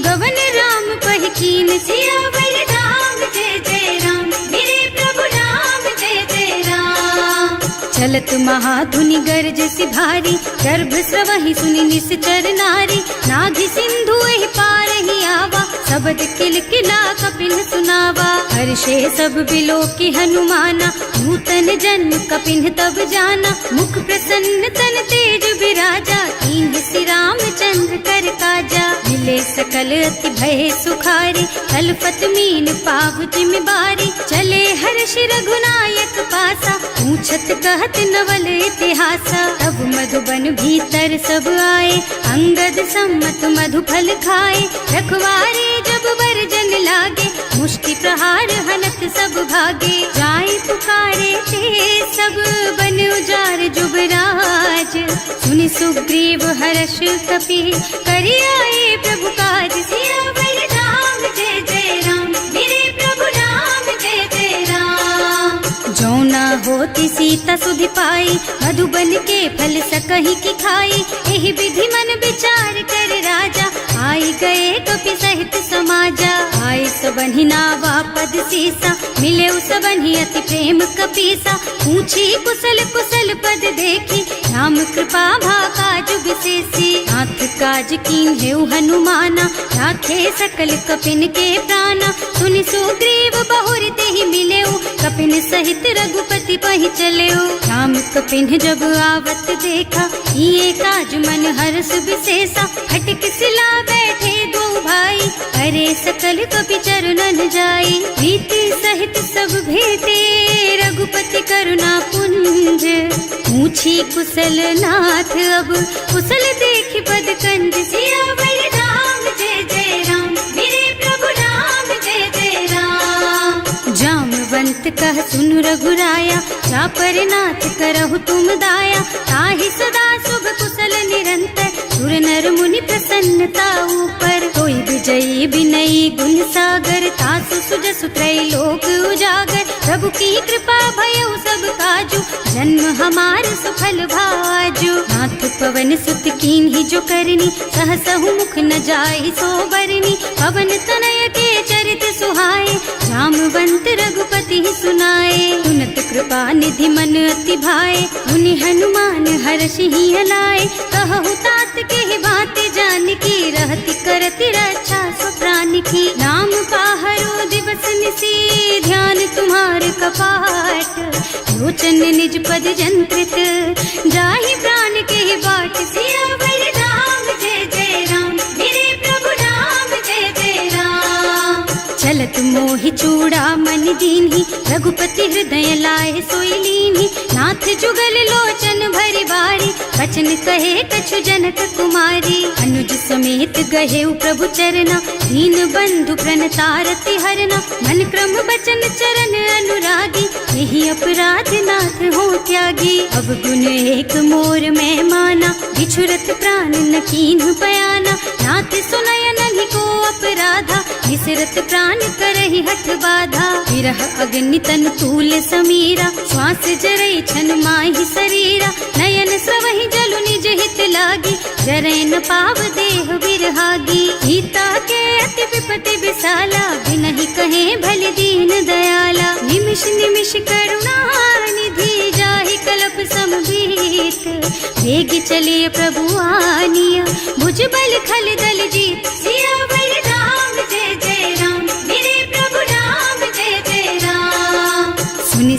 गवन राम पहि कीन सियावर राम जय जय राम मेरे प्रभु राम जय जय राम। चलत महाधुनि गरज सि भारी गर्भ स्रवहि सुनि निश्चर नारी नाभि सिंधु एहि पार ही आवा शब्द किलकिला कपिन सुनावा हर्षे सब बिलो की हनुमाना नूतन जन्म कपिन तब जाना मुख प्रसन्न तन तेज विराजा कीन श्री रामचंद्र कर काजा मिले सकल अति भय सुखारी कलपत मीन पाव जिम्मेवारी चले हर्ष रघुनायक पासा पूछत कहत नवल इतिहासा तब मधुबन भीतर सब आए अंगद सम्मत मधु फल खाए रखवारे जब वर्जन लागे मुष्टि प्रहार हनत सब भागे जाय पुकारे ते सब बन उजार जुबराज सुनि सुग्रीव हर्ष कपि करि आए प्रभु काज सियावर राम जय जय राम मेरे प्रभु राम जय जय राम। जो ना होती सीता सुधि पाई मधुबन के फल सकहि की खाई एहि विधि मन विचार कर राजा आई गए कपि सहित समाजा आए सबन्हि नावा पद सीसा मिले सबन्हि अति प्रेम कपीसा पूछी कुशल कुशल पद देखी राम कृपा भाकाज विशेषी नाथ काज कीन हेउ हनुमाना राखे सकल कपिन के प्राणा सुनि सुग्रीव बहुर तेहि मिलेउ कपिन सहित रघुपति पहि चलेउ राम कपिन जब आवत देखा ये काज मन हर्ष विशेषा हटक सिला बैठे दो भाई अरे सकल कपि चरणन जाई प्रीति सहित सब भेटे रघुपति करुणा पुंज पूछी कुशल नाथ अब कुशल देखि पद कंज सियावर राम जय जय राम मेरे प्रभु राम जय जय राम। जामवंत कह सुनु रघुराया जा पर नाथ करहु तुम दाया ताहि सदा शुभ कुशल निरंतर सुर नर मुनि प्रसन्नता ऊपर कोई विजयी विनयी गुण सागर तासु सुजसु त्रैलोक उजागर प्रभु की कृपा भयउ सब काजू जन्म हमार सुफल भाजू नाथ पवन सुत कीन ही जो करनी सहसहु मुख न जाय सो बरनी पवन तनय के चरित सुहाए जामवंत रघुपति सुनाए उन्नत कृपा निधि मन अति भाए मुनि हनुमान हर्षि ही हलाए कहु तात के ही बात जान की रहती करती रक्षा सो प्राण की नाम पाहरो दिवस निसी ध्यान तुम्हार कपाट लोचन निज पद जंत्रित जाहि प्राण के ही बाट सियावर राम जय जय राम मेरे प्रभु राम जय जय राम। चलत मोहि चूड़ा मन दीन्ही रघुपति हृदय लाए सोई लीन्ही नाथ जुगल लोचन भरि बारी बचन कहे कछु जनक कुमारी अनुज समेत गहे प्रभु चरना दीन बंधु प्रणतारति हरना मन क्रम बचन चरण अनुरागी यही अपराध नाथ हो त्यागी अब गुण एक मोर में माना बिछुरत प्राण न कीन्ह बयाना नाथ सुनय नहीं को अपराधा विसरत प्राण करहि हठ बाधा विरह अग्नि तन तूल समीरा श्वास जरई छन माहि शरीरा नयन स्रवहि जलु निज हित लागी जरै न पाव देह विरहागी सीता के अति विपति विशाला बिनहि कहे भल दीन दयाला निमिष निमिष करुणा निधि जाहि कलप समभीत वेग चलिए प्रभु आनिया भुज बल खल दल जीत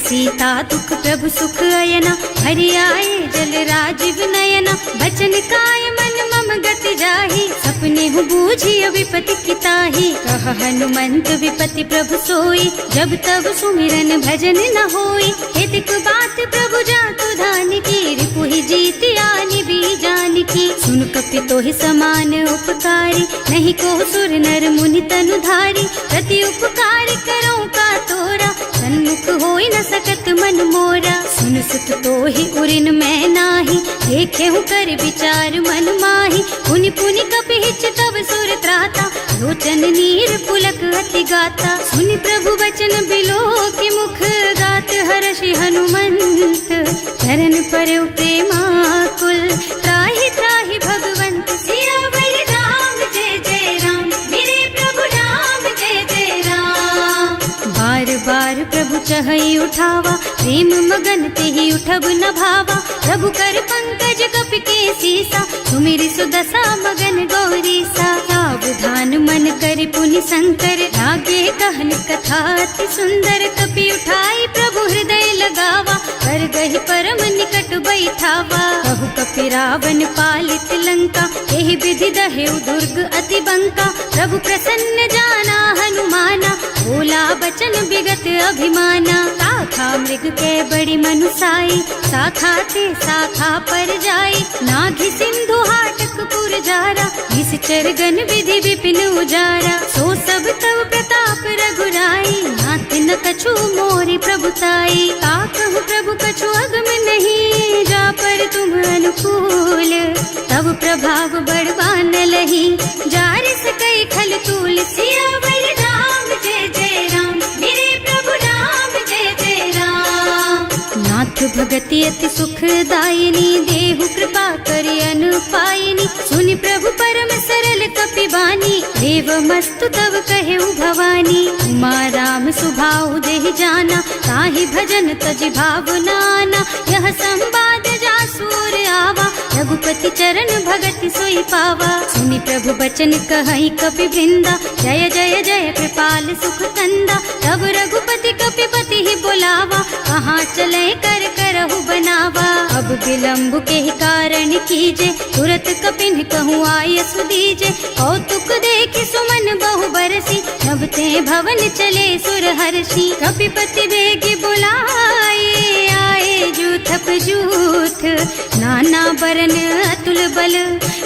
सीता दुख प्रभु सुख अयना, हरि आए जल राजीव नयना। बचन काय मन मम गति जाहि, सपने हूँ बूझी विपति किताही। कह हनुमंत विपति प्रभु सोई, जब तब सुमिरन भजन न होई। हितक बात प्रभु जातु धान की, रिपुहि जीति आनि भी जान की। सुन कपि तोहि समान उपकारी, नहीं को सुर नर मुनि तनु धारी। प्रति उपकार करो का तोरा, सन्मुख होई न सकत मन मोरा। सुन सुत तोहि उरिन मैं नाही, देखे हूँ कर विचार मन माही। पुनि पुनि कपि हिच तब सुर त्राता, लोचन नीर पुलक अति गाता। सुनि प्रभु बचन बिलो की मुख, गात हर्षि हनुमंत। चरण पर प्रेमाकुल, त्राहि त्राहि भगवंत। सियावर राम जय जय राम, मेरे प्रभु राम जय जय राम। बार बार प्रभु चहई उठावा, प्रेम मगन तेहि उठब न भावा। प्रभु कर पंकज कपि के सीसा, सुमिरि सुदशा मगन गौरीसा। सावधान मन करि पुनि शंकर, लागे कहन कथा अति सुंदर। कपि उठाई प्रभु हृदय लगावा, कर गहि परम निकट बैठावा। कहु कपि रावण पालित लंका, एहि विधि दहेउ दुर्ग अति बंका। प्रभु प्रसन्न जाना हनुमाना, बोला बचन विगत अभिमाना। शाखा मृग के बड़ी मनुसाई, शाखा ते शाखा पर जाई। नाघि सिंधु हाटक पुर जारा, निश्चर गण विधि विपिन उजारा। सो सब तव प्रताप रघुराई, नाथ न कछु मोरि प्रभुताई। ताकहु प्रभु कछु अगम नहीं, जा पर तुम अनुकूल। तब प्रभाव बड़बान लही, जार सकई खल तूल। सियावर राम जय जय राम, मेरे प्रभु राम जय जय राम। नाथ भगति अति सुखदायिनी, देहु कृपा करि अनुपायिनी। सुनि प्रभु परम सरल कपि बानी, देवमस्तु तव कहेउ भवानी। उमा राम सुभाउ देहि जाना, ताहि भजन तजि भावनाना। यह संवाद जासुर आवा, रघुपति चरण भगति सोई पावा। सुनि प्रभु बचन कहई कपि वृंदा, जय जय जय कृपाल सुख कंदा। तब रघुपति कपिपति ही बोलावा, कहाँ चले कर करहु बनावा। अब विलंब के ही कारण कीजे, तुरत कपिन कहूँ आय सुदीजे। कौतुक देख सुमन बहु बरसी, नभ ते भवन चले सुर हर्षि। कपिपति बेगी बुलाए, आए जूथप जूथ। नाना बरन अतुल बल,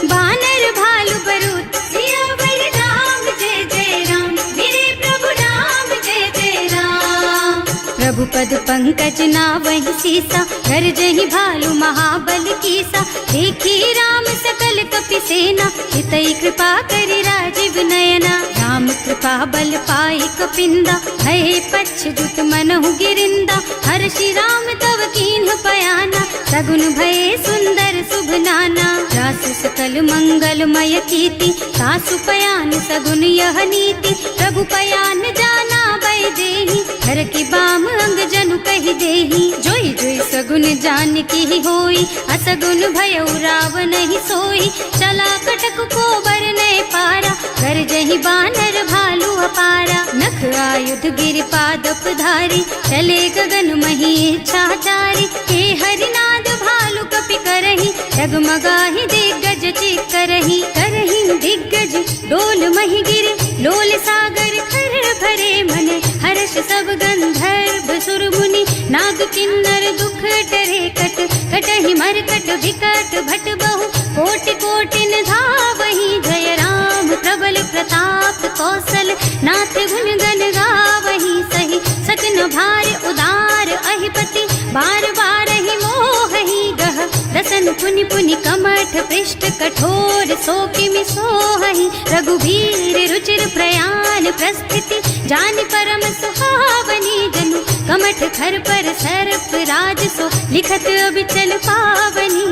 बानर भालु बरूथ। सियावर राम जय जय राम, मेरे प्रभु राम जय जय राम। प्रभु पद पंकज नावहि सीसा, कर जहि भालु महाबल कीसा। देखी राम सकल कपि सेना, हितई कृपा करि राजीव नयना। राम कृपा बल पाई कपिंदा, भय पच्छ्रुत मनहु गिरिंदा। हर्षि राम तव कीन्ह पयाना, सगुन भय सुंदर शुभ नाना। जासु सकल मंगलमय कीर्ति, सासु पयान सगुन यह नीति। प्रभु पयान जाना वैदेही, हर की बाम अंग जनु कहि देही। जोई जोई सगुन जान की होई, असगुन भयउ रावण ही सोई। चला कटक को बरनै पारा, कर जहि बानर भालु अपारा। नख आयुध गिर पादप धारी, चले गगन मही इच्छाचारी। हे हरिनाद भालु कपि करही, डगमगाहि दिग्गज चित करही। करही दिग्गज डोल मही गिर, लोल सागर खर भरे मन। हर्ष सब गंधर्व सुर मुनि, नाग किन्नर दुख डरे कट। कटहि मरकट विकट भट बहु, कोटि कोटिन धावहि। जय राम प्रबल प्रताप कौशल, नाथ गुण गण गावहि। सही सकन भार उदार अहिपति, बार बार ही मोहि गह। रसन पुनि पुनि कमठ पृष्ठ, कठोर सोकिमि सोहहि। रघुवीर रुचिर प्रयाण प्रस्थिति, जानि परम सुहावनी। जनु कमठ खर पर सर्प राज सो, लिखत अबिचल पावनी।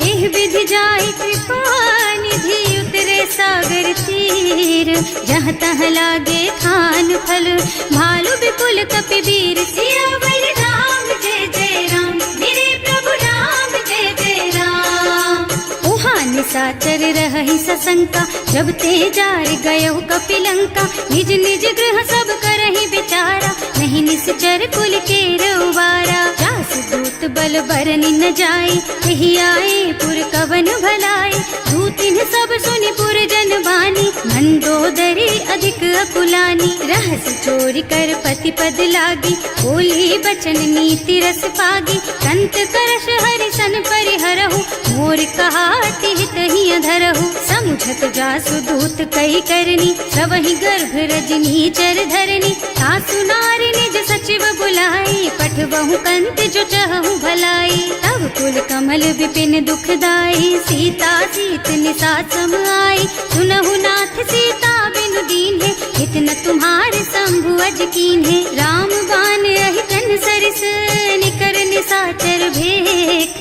एह विधि जाहि कृपा निधि, उतरे सागर तीर। जहाँ तहाँ लागे खान फल, भालु विपुल कपि वीर। सियावर राम जय जय राम, मेरे प्रभु राम जय जय राम। उहाँ निशाचर रहहि सशंका, जब ते जार गयो कपिलंका। निज निज गृह सब करहि विचारा, नहीं निश्चर कुल के रउबारा। जासु दूत बल बरनि न जाए, यही आए पुर कवन भलाए। दूतिन सब सुनि पुर जन बानी, मंदोदरी अधिक अकुलानी। रहस्य चोरी कर पति पद लागी, बोली बचन नीति रस पागी। कंत करश हरि सन परिहरहु, मोर कहाति हित ही अधरहु। समुझत जासु दूत कही करनी, सबहि गर्भ रजनी चर धरनी। सासु नारी निज सचिव बुलाई, पठबहु कंत जो चहु भलाई। तब कुल कमल विपिन दुखदाई, सीता सीत निसा सम आई। सुनहु नाथ सीता बिनु दीन है, इतना तुम्हारे शंभु अज कीन है। राम बान अहितन सरिस, निकर निसाचर भेख।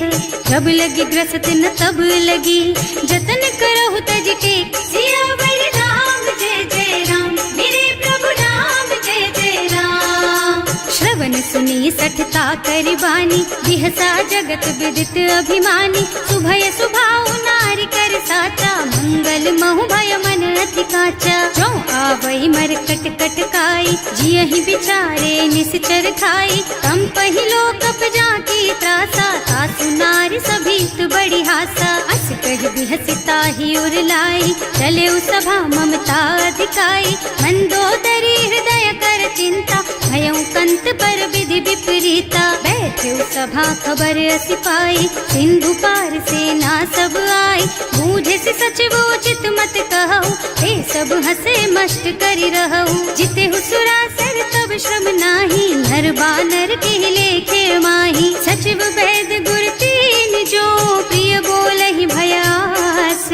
जब लगी ग्रसत न तब लगी, जतन करहु तज टेक। सियावर राम जय जय राम, मेरे प्रभु राम जय जय राम। श्रवण सुनी सठता करि बानी, बिहसा जगत विदित अभिमानी। सुभय सुभाउ नारी कर साचा, मंगल महु भय मन अति काचा। जो आवई मर कट कट काई, जियहि बिचारे निश्चर खाई। तम पहिलो कप जाकी त्रासा, सासु नारी सभीत बड़ी हासा। अस कह बिहसिता ही उर लाई, चले सभा ममता अधिकाई। मंदोदरी हृदय कर चिंता, भयउ कंत पर विधि विपरीता। बैठे सभा खबर असी पाई, सिंधु पार सेना सब आई। बूझे से सचिव उचित मत कहु, हे सब हसे मस्त करि रहु। जिते हुसुरासर तब श्रम नाही, नर बानर के लेखे माही। सचिव वैद गुर तीन जो, प्रिय बोलहि भयास।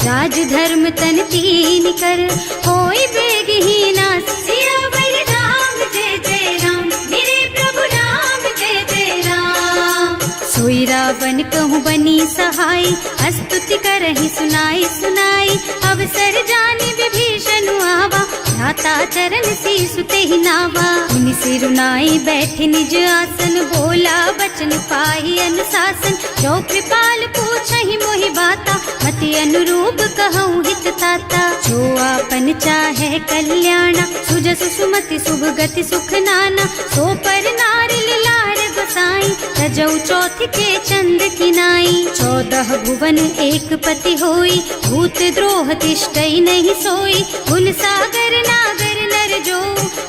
राज धर्म तन तीन कर, होई बेगहि नास। सियावर राम जय जय राम, मेरे प्रभु राम जय जय राम। सोई रावण कहूँ बनी सहाय, स्तुति करहि सुनाई सुनाई। अवसर जानि विभीषण आवा, भ्राता चरण शीसु तेहि नावा। मुनि सिरुनाई बैठे निज आसन, बोला बचन पाहि अनुशासन। जो कृपाल पूछहि मोहि बाता, मति अनुरूप कहूँ हित ताता। जो आपन चाहे कल्याणा, सुजसु सुमति शुभ गति सुख नाना। सो पर नारी लार गोसाई, रजौ चौथ के चंद किनाई। 14 भुवन एक पति होई, भूत द्रोह तिष्ठई नहीं सोई। गुण सागर नागर नर जो,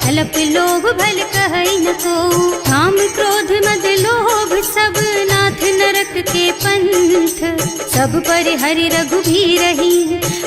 अल्प लोभ भल कहई न को। काम क्रोध मद लोभ सब, नाथ नरक के पंथ। सब पर हरि रघुबीरहि,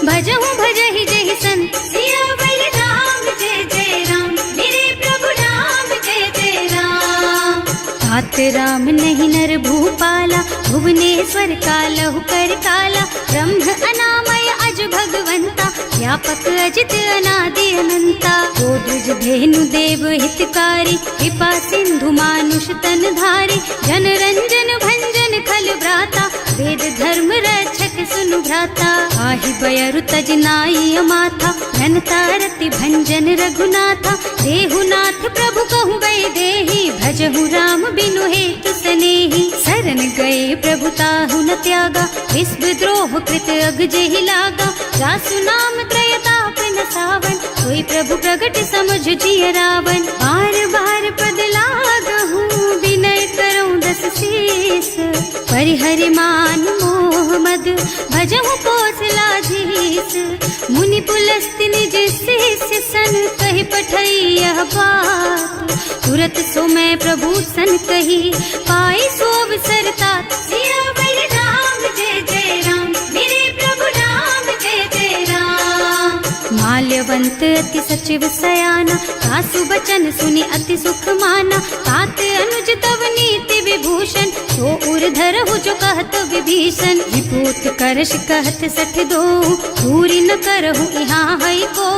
भजहु भजहि जहि संत। सियावर राम जय जय राम, मेरे प्रभु राम जय जय राम। तात राम नहीं नर भूपाला, भुवनेश्वर कालहु कर काला। ब्रह्म अनामय अज भगवंता, व्यापक अजित अनादि अनंता। गोद्विज धेनु देव हितकारी, कृपा सिंधु मानुष तन धारी। जन रंजन भंजन खल भ्राता, वेद धर्म रक्षक सुनु भ्राता। आहि बयरु तज नाई अमाथा, घनता रति भंजन रघुनाथा। देहुनाथ प्रभु कहु गए देहि, भजहु राम बिनु हेतु सनेहि। शरण गए प्रभु ताहु न त्यागा, विश्व द्रोह कृत अग जेहि लागा। जासु नाम त्रयताप न सावन, सोई प्रभु प्रगट समझ जिय रावण। बार बार पद लागहु, विनय करऊं दस शीस। परिहरि मान मोह मद, भजहु कौशलाधीश। मुनि पुलस्त्य निज शिष्य सन, कहि पठई यह बात। तुरत सो मैं प्रभु सन कही, पाई सो अवसर तात। सियावर राम जय जय राम, मेरे प्रभु राम जय जय राम। माल्यवंत अति सचिव सयाना, सासु बचन सुनि अति सुख माना। तात अनुज तव नीति विभूषण, सो उर धरहु जो कहत विभीषण। विपूत करश कहत सठ दो, पूरी न करहु यहाँ है को।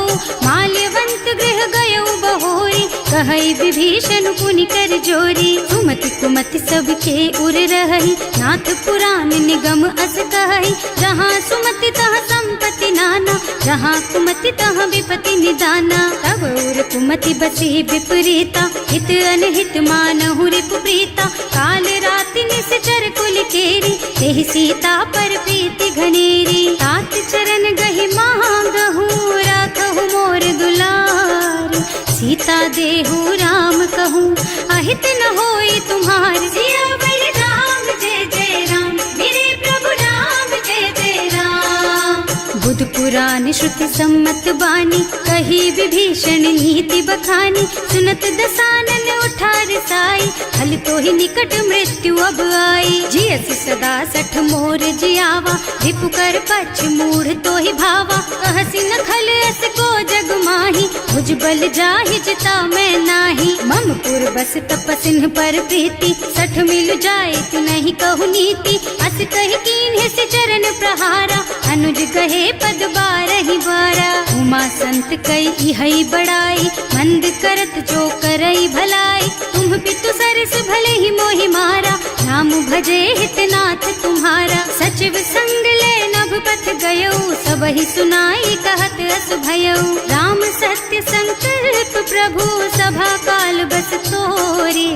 माल्यवंत गृह गयौ बहोरी, कहई विभीषण पुनि कर जोरी। सुमति कुमति सबके उर रही, नाथ पुराण निगम अस कहई। जहाँ सुमति तहाँ संपत्ति नाना, जहाँ कुमति तहाँ विपत्ति निदाना। तब उर कुमति बसी विपरीता, हित अनहित मानहु रिपु प्रीता। काल राति निश्चर कुल केरी, तेहि सीता पर प्रीति घनेरी। तात चरण गहि मांगहु, राखहु मोर दुलार। सीता देहु राम कहूँ अहित न होई तुम्हार। सियावर राम जय जय राम, मेरे प्रभु राम जय जय राम। बुध पुराण श्रुति सम्मत बानी, कही विभीषण नीति बखानी। सुनत दसानन उठा रसाई, हल तो ही निकट मृत्यु अब आई। जियसि सदा सठ मोर जियावा, रिपु कर पछ मूढ़ तो ही भावा। कहसि न खल अस को जग माही, भुज बल जाहि जिता मैं नाही। मम पुर बस तपसिन पर प्रीति, सठ मिल जाए तु नहीं कहु नीति। अस कहि कीन्ह से चरण प्रहारा, अनुज कहे पद बारहि बारा। उमा संत कई इहै बड़ाई, मंद करत जो करई भलाई। तुम पितु सरस भले ही मोहि मारा, नाम भजे हितनाथ तुम्हारा। सचिव संग ले नभ पथ गयो, सबहि सुनाई कहत अस भयो। राम सत्य संकल्प प्रभु, सभा काल बस तोरे।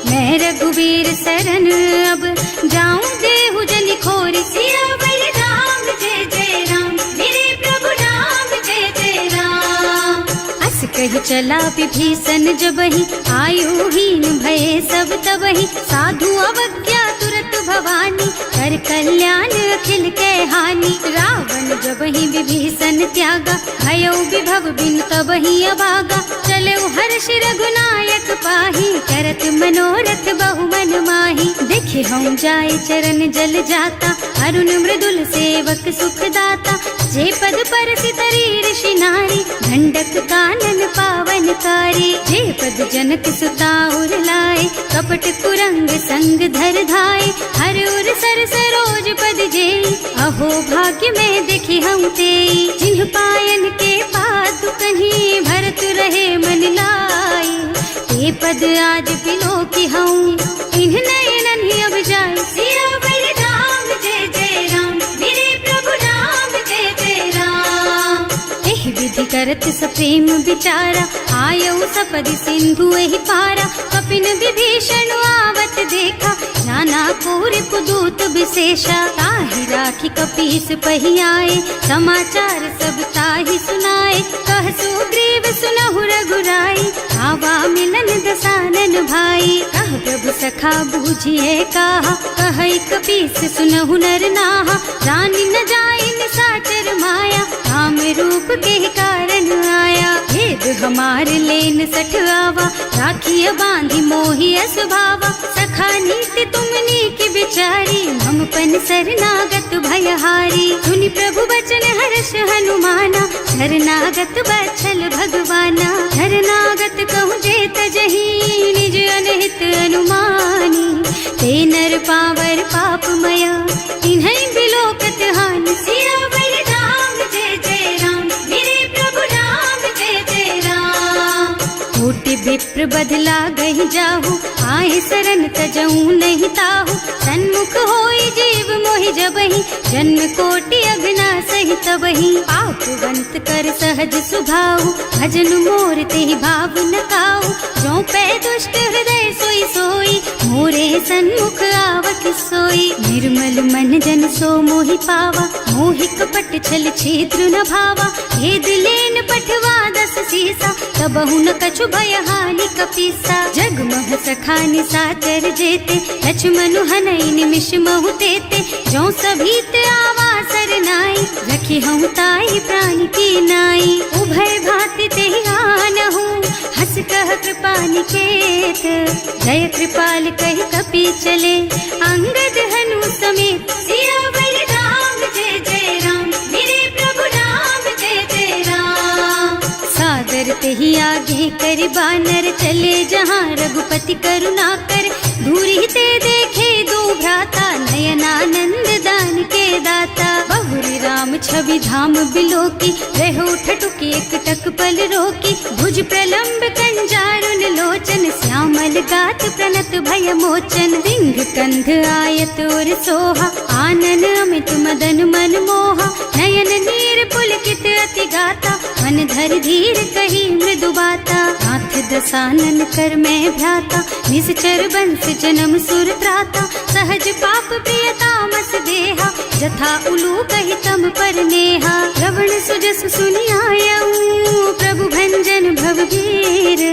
मैं रघुवीर सरन अब, जाऊं देहु जनि खोरि। सियावर राम जय जय राम, मेरे प्रभु राम जय जय राम। अस कहि चला विभीषण जबहि, आयुहीन भये सब तबहि। साधु अवज्ञा तुरत भवानी, कर कल्याण अखिल के हानि। रावण जबहि विभीषण त्यागा, भयो विभव बिनु तबहि अभागा। चलऊ हर्ष रघुनायक पाहि, करत मनोरथ बहु मन माहि। देखे हम जाय चरण जल जाता, अरुण मृदुल सेवक सुख दाता। जे पद परसि तरी ऋषि नारी, दंडक कानन पावन कारी। जे पद जनक सुता उर लाए, कपट कुरंग संग धर धाय। हर उर सर सरोज पद जेई, अहो भाग्य में देखी हम तेई। जिन्ह पायन के पादु कन्ही, भरत रहे मन लाई। ते पद आज बिलो की हूँ, इन्ह नयनन ही अब जाए। सियावर राम जय जय राम, मेरे प्रभु राम जय जय राम। एहि विधि करत सप्रेम विचारा, आयऊ सपदि सिंधु एहि पारा। कपिन विभीषण आवत देखा, नाना कोरि कुदूत विशेषा। ताहि राखी कपीस पहि आए, समाचार सब ताहि सुनाए। कह सुग्रीव सुनहु रघुराई, आवा मिलन दसानन भाई। कह प्रभु सखा बूझिए काहा, कहै कपीस सुनहु नर नाहा। जानि न जाय निसाचर माया, काम रूप के कारण आया। भेद हमार लेन सठ आवा, राखिय बांधि मोहि असभावा। सखा नीति तुमनी की बिचारी, हम पन शरणागत भयहारी। सुनि प्रभु बचन हर्ष हनुमाना, शरणागत बत्सल भगवाना। शरणागत कहूँ जे तजहि, निज अनहित अनुमानी। ते नर पावर पापमया, तिन्है बिलोकत हानि। सियावर राम जय जय राम, मेरे प्रभु राम जय जय राम। कोटि विप्र बदला गहि जाहु, आए शरण तजऊ नहीं ताहु। सन्मुख होई जीव मोहि जबहि, जन्म कोटि अगना सहि तबहि। पापवंत कर सहज सुभाऊ, भजन मोर तेहि भाव न काऊ। जो पै दुष्ट हृदय सोई सोई, मोरे सन्मुख आवत सोई। निर्मल मन जन सो मोहि पावा, मोहि कपट छल छिद्र न भावा। भेद लेन पठवा दस सीसा, तबहु न कछु भय हानि कपीसा। जगमह सखा निसाचर जेते, लक्ष्मनु हनई निमिष महु तेते। जो सभीत आवा सरनाई, रखी हूँ ताई प्राण की नाई। उभय भांति तेहि आनहु, हस कह कृपा निकेत। जय कृपाल कहि कपि चले, अंगद हनु समेत। सियावर राम जय जय राम, मेरे प्रभु राम जय जय राम। सादर तेहि आगे कर बानर, चले जहाँ रघुपति करुणा कर। दूरी ते देखे दो भ्राता, नयनानंद दान के दाता। बहुरी राम छवि धाम बिलोकी, रहो ठटुकी एक टक पल रोकी। भुज प्रलंब कंजारुन लोचन, श्यामल ताल गात प्रणत भय मोचन, सिंह कंध आयत और सोहा, आनन अमित मदन मन मोहा, नयन नीर पुलकित अति गाता, मन धर धीर कही मृदु बाता, हाथ दसानन कर मैं भ्राता, निश्चर बंस जन्म सुर त्राता, सहज पाप प्रिय तामस देहा, जथा उलू कही तम पर नेहा, श्रवण सुजस सुनि आयऊ प्रभु भंजन भव भीर,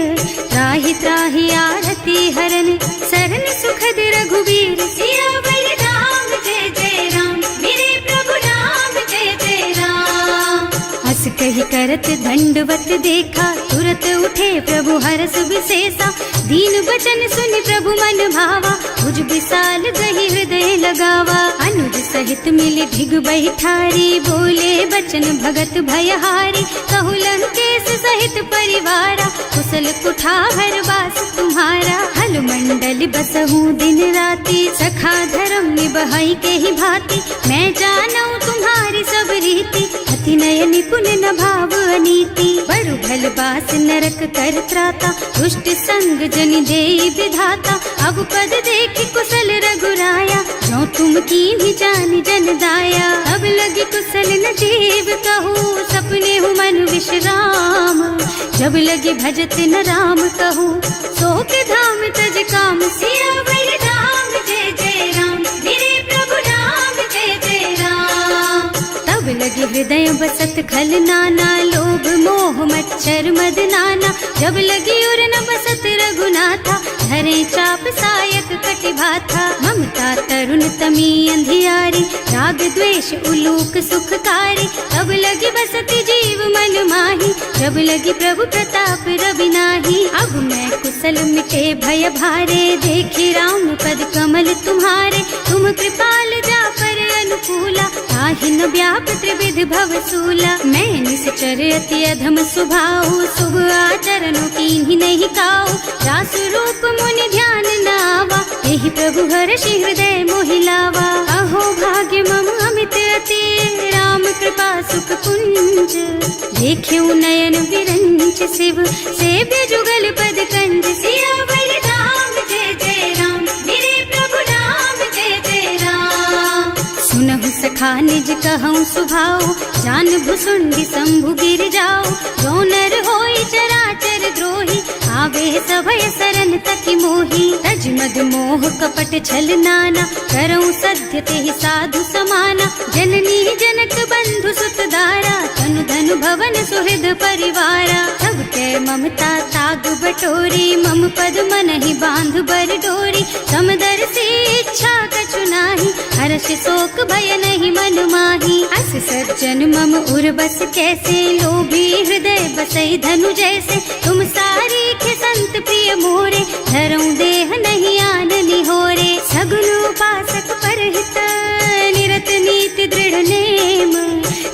त्राहि त्राहि आरती हरन सरन सुखद रघुबीर, सियावर राम जय जय राम, मेरे प्रभु राम जय जय राम। हस कही करत दंडवत देखा, तुरत उठे प्रभु हरस विशेषा, दीन बचन सुनि प्रभु मन भावा, भुज विशाल दही हृदय लगावा, अनुज सहित मिली भिग बैठारी, बोले बचन भगत भयहारी, कहु लंकेश सहित परिवारा, कुशल कुठार वास तुम्हारा, हल मंडल बसहु दिन राति, सखा धर्म निबहई के ही भांति, मैं जानऊ तुम्हारी सब रीति, अति नय निपुण न भाव अनीति, बरु भल बास नरक कर त्राता, दुष्ट संग जन देई विधाता, अब पद देखि कुशल रघुराया, जो तुम कीन्ही जानि जन दाया, अब लगी कुशल न जीव कहूँ, सपने हूँ मन विश्राम, जब लगे भजत न राम कहूँ, सो के धाम तज काम, सियावर राम जय जय राम, मेरे प्रभु राम जय जय राम। तब लगे हृदय बसत खल नाना, लोभ मोह मच्छर मद नाना, जब लगी उर न बसत रघुनाथा, धरे चाप सायक कटि भाथा, ममता तरुण तमी अंधियारी, राग द्वेष उलूक सुखकारी, तब लगी बसती जीव मन माही, जब लगी प्रभु प्रताप रवि नाही, अब मैं कुशल मिटे भय भारे, देखी राम पद कमल तुम्हारे, तुम कृपाल जा पर अनुकूला, ताहि न व्याप त्रिविध भव सूला, मैं निश्चर अति अधम स्वभाव, शुभ आचरणों कीन्ही नहीं काऊ, रास रूप मुनि ध्यान नावा, यही प्रभु हर्षि हृदय मोहिलावा, अहो भाग्य मम अमित अति, राम कृपा सुख पुंज, देख्यऊ नयन विरंच शिव, सेव्य जुगल पद कंज, सियावर राम जय जय राम, मेरे प्रभु राम जय जय राम। सुनहु सखा निज कहऊँ सुभाऊ, जान भुसुंडी शंभु गिर जाओ, जो नर होई चराचर द्रोही, आवे सभय सरन तकी मोही, तज मद मोह कपट छल नाना, करऊँ सत्य तेहि साधु समाना, जननी जनक बंधु सुत दारा, तनु धनु भवन सुहृद परिवारा, सब के ममता ताग बटोरी, मम पद मन ही बांध बर डोरी, समदर से इच्छा कछु नाही, हर्ष शोक भय नहीं मन माही, अस सज्जन मम उर बस कैसे, लोभी हृदय बसई धनु जैसे, तुम सारी के संत प्रिय मोरे, धरऊं देह नहीं आन निहोरे, सगुन उपासक परहित, निरत नीति दृढ़ नेम,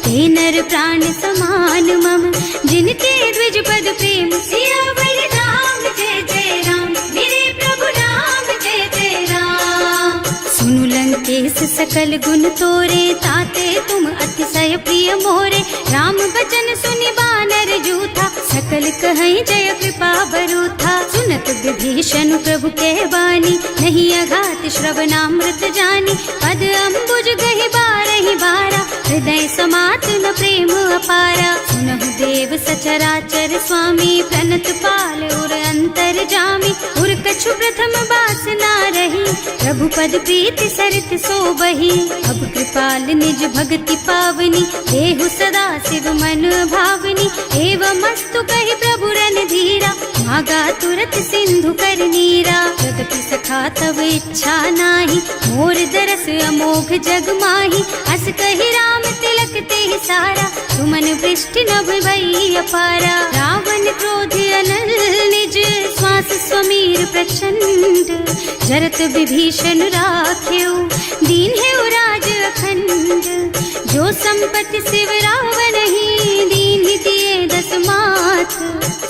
ते नर प्राण समान मम, जिनके द्विज पद प्रेम, सियावर राम जय जय राम, मेरे प्रभु राम जय जय राम। सुनु लंकेश सकल गुण तोरे, ताते तुम अतिशय प्रिय मोरे, राम बचन सुनि बानर जूथा, सकल कहई जय कृपा बरूथा, सुनत विभीषण प्रभु के वाणी, नहीं अघात श्रवणामृत जानी, पद अम्बुज गहि बारहि बारा, हृदय समात न प्रेम अपारा, सुनहु देव सचराचर स्वामी, प्रणत पाल उर अंतर जामी, उर कछु प्रथम बास ना रही, प्रभु पद प्रीति सरित सो बही, अब कृपाल निज भक्ति पावनी, देहु सदा शिव मन भावनी, एवं मस्तु कहि प्रभु रन धीरा, मागा तुरत सिंधु कर नीरा, जगति सखा तब इच्छा नाही, मोर दरस अमोघ जग माही, अस कहि राम तिलक तेहि सारा, सुमन वृष्टि नभ भई अपारा, रावण क्रोध अनल निज, श्वास स्वमीर प्रचंड, जरत विभीषण राख्यो, दीन है राज अखंड, जो संपत्ति शिव रावण ही, दीन दिए दस माथ,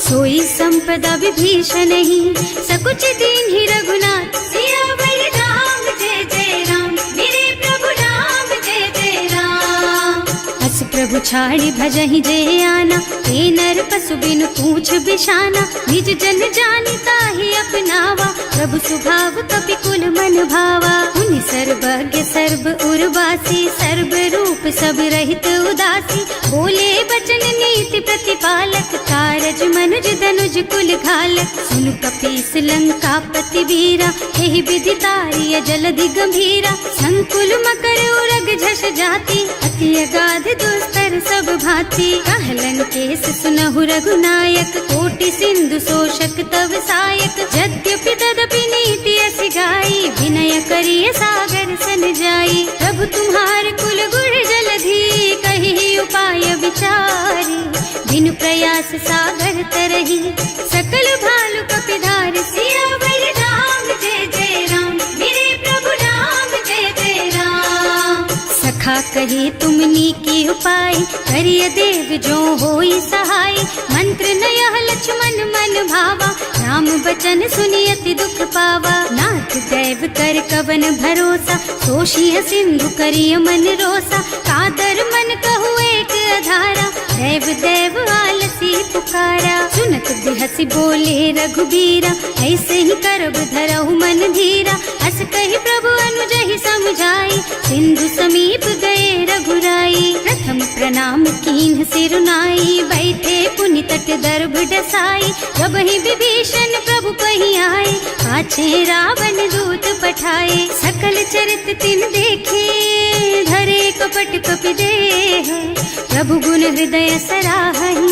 सोई संपदा विभीषण ही, सकुच दीन ही रघुनाथ, सियावर राम जय जय राम, मेरे प्रभु राम जय जय राम। अस प्रभु छाड़ी भजहि जय आना, ते नर पशु बिनु पूछ बिशाना, निज जन जानि ताहि अपनावा, प्रभु स्वभाव कपि कुल मन भावा। उनि सर्वज्ञ सर्व उर्वासी, सर्व रूप सब रहित उदासी। बोले बचन नीति प्रतिपालक, कारज मनुज धनुज कुल घालक। सुनु कपीस लंका पति वीरा, एहि विधि तारिय जलधि गंभीरा। संकुल मकर उरग झष जाति, अति अगाध दुस्तर सब भांति। कहलन केस सुनहु रघुनायक, कोटि सिंधु शोषक तव सायक। यद्यपि तदपि नीति अस गाई, विनय करिय सागर सन जाई। प्रभु तुम्हार कुल गुण जलधि, कहि उपाय विचारी। बिनु प्रयास सागर तरही, सकल भालु कपिधार। सियावर राम जय जय राम, मेरे प्रभु राम जय जय राम। सखा कही तुमनी की उपाय, करिय देव जो होई सहाय। मंत्र नयह लक्ष्मण मन भावा, राम बचन सुनि अति दुख पावा। नाथ दैव कर कवन भरोसा, सोषिय सिंधु करिय मन रोसा। कादर मन कहु एक अधारा, देव देव आलसी पुकारा। सुनत बिहसी बोले रघुबीरा, ऐसे ही करब धरहु मन धीरा। अस कहि प्रभु अनुजहि समझाई, सिंधु समीप गए रघुराई। प्रथम प्रणाम कीन्ह सिर नाई, बैठे पुनि तट दर्भ डसाई। जबहि विभीषण प्रभु पहि आए, पाछे रावण दूत पठाए। सकल चरित तिन देखे, धरे कपट कपि देह। प्रभु गुण हृदय सराहहि,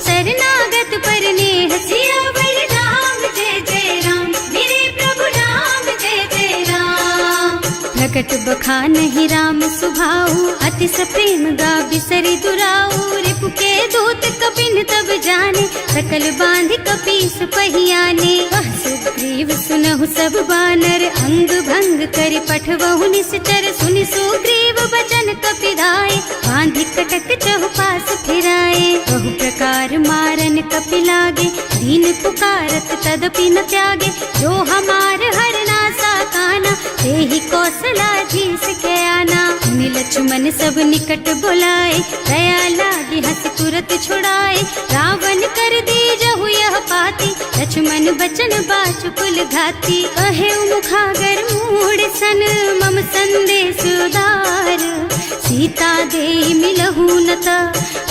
शरणागत पर नेह। सियावर राम जय जय राम, मेरे प्रभु राम जय जय राम। प्रकट बखानहि राम सुभाऊ, अति सप्रेम गा बिसरि दुराऊ। रिपु के दूत कपिन तब जाने, सकल बांध कपीस पहियाने। वह सुग्रीव सुनहु सब बानर, अंग भंग करि पठवहु निश्चर। सुनि सुग्रीव बचन कपिधाय, बांधि कटक चहुपास फिराए। बहु प्रकार मारन कपि लागे, दीन पुकारत तदपि न त्यागे। जो हमार हरना साकाना, तेहि कौशलाधीश के आना। मुनि लक्ष्मण सब निकट बुलाए, दया लागी हंस तुरत छुड़ाए। रावण कर दीजहु यह पाती, लक्ष्मण बचन बाचु कुल घाती। कहे मुखागर मूढ़ सन, मम संदेश उदार। सीता दे मिलहु न ता,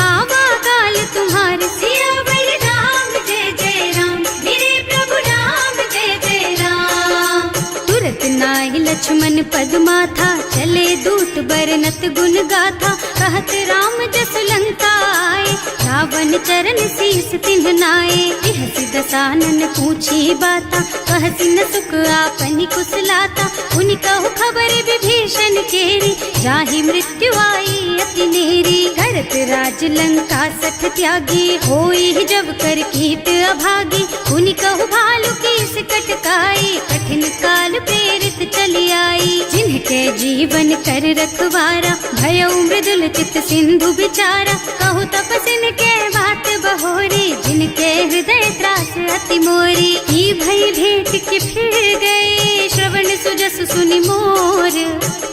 आवा काल तुम्हार। सियावर राम जय जय राम, मेरे प्रभु राम जय जय राम। तुरत नाहि लक्ष्मण पद माथा, चले दूत बरनत गुण गाथा। कहत राम जस लंका आए, रावण चरण शीस तिन्ह नाए। बिहसि दसानन पूछी बाता, कहसि न सुख आपनि कुशलाता। उनि कहु खबर विभीषण केरी, जाहि मृत्यु आई अति नेरी। करत राज लंका सठ त्यागी, होई जब कर कीट अभागी। उनि कहु भालु कीस कटकाई, कठिन काल प्रेरित चली आई। जिनके जीवन कर रखवारा, भयउ मृदुल चित सिंधु बिचारा। कहु तपसिन के बात बहोरी, जिनके हृदय त्रास अति मोरी। की भई भेंट के फिर गए, श्रवण सुजस सुनि मोर।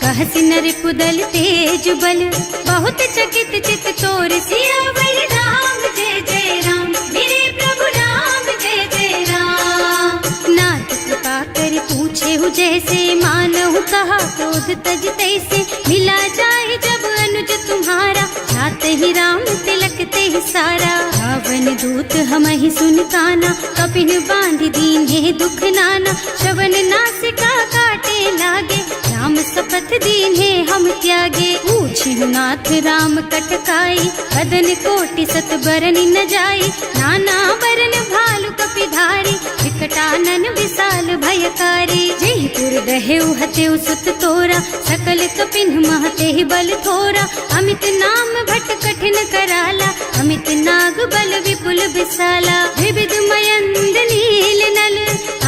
कहसि नर कुदल तेज बल, बहुत चकित चित तोर। सियावर राम जय जय राम, मेरे प्रभु राम जय जय राम। नाथ कृपा कर पूछे हु जैसे, मानहु कहा क्रोध तज तैसे। मिला जाए जब अनुज तुम्हारा, जात ही राम तिलक ते सारा। रावण दूत हमहि सुन काना, कपिन बांधि दीन्हे दुख नाना। श्रवण नासिका काटे लागे, राम शपथ दीन्हे हम त्यागे। पूछिहु नाथ राम कटकाई, बदन कोटि सत बरनि न जाई। नाना बरन भालु कपिधारी, विकटानन विशाल भयकारी। जयपुर दहेउ हतेउ सुत तोरा, सकल कपिन महते बल थोरा। अमित नाम भट कठिन कराला, अमित नाग बल विपुल विशाला। विविध मयंद नील नल,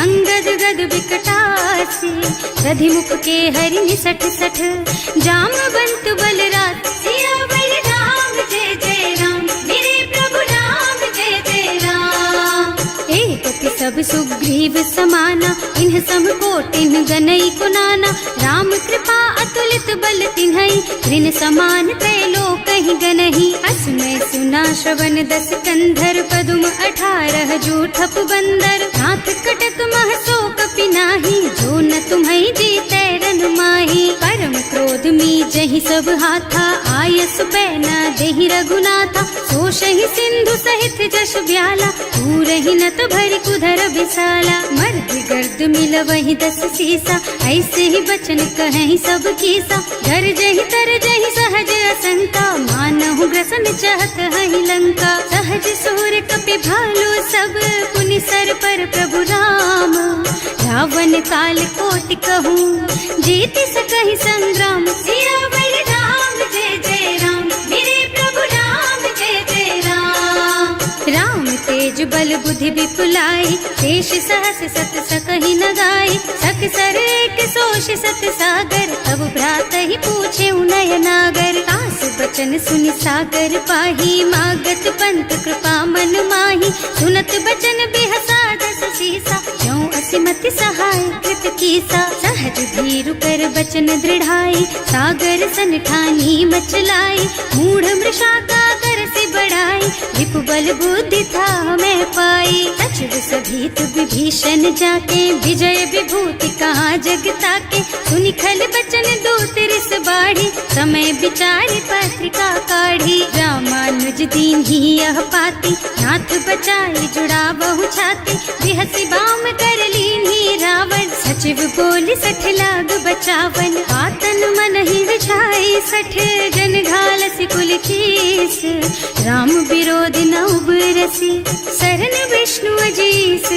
अंगद गद विकटासी। दधिमुख के हरि निसठ सठ, जामवंत बलराज। सियावर राम जय जय राम, मेरे प्रभु राम जय जय राम। एक सब सुग्रीव समाना, इन्ह सम कोटिन गनई कुनाना। राम कृपा अतुलित बल तिन्हई, ऋण समान त्रैलोकहि गनहि। असमय सुना श्रवण दस कंधर, पदुम 18 जूठप बंदर। नाथ कटक नाही, जो न तुम्हें जीते रन माही। परम क्रोध मी जही सब हाथा, आयस बैना देहि रघुनाथा। सोशहि सिंधु सहित जश ब्याला, पूरहि नत भरि कुधर बिसाला। मर्द गर्द मिल वही 10 सीसा, ऐसे ही बचन कहीं सब कीसा। डर जही तर जही सहज असंका, मानहु ग्रसन चाहत हहि लंका। सहज सूर कपि भालू सब, पुनि सर पर प्रभु राम। रावण काल कोटि कहूँ, जीत सकहि संग्राम। सियावर राम जय जय राम, मेरे प्रभु राम जय जय राम। राम तेज बल बुद्धि विपुलाई, शेष सहस सत सकहि न गाई। सक सर एक सोष सत सागर, तब भ्रात ही पूछे उनय नागर। आस बचन सुनि सागर पाही, मागत पंत कृपा मन माही। सुनत बचन बिहसा 10 सीसा, ज्यों असिमति सहाय कृत कीसा। सहज धीरु कर बचन दृढ़ाई, सागर सन ठानी मचलाई। मूढ़ मृषा का कर से बढ़ाई, विपु बल बुद्धि था मैं पाई। सचिव सभीत विभीषण जाके, विजय विभूति कहाँ जग ताके। सुनि खल बचन दूत रिस बाढ़ी, समय विचारि पत्रिका काढ़ी। रामानुज दीन ही यह पाती, नाथ बचाई जुड़ा बहु छाती। बिहसी बाम कर लीन्ही रावण, सचिव बोली 60 लाग बचावन। आतन मन ही विछाई 60, जन घालसी कुल कीस। राम विरोध न उबरसी, शरण विष्णु अजीस।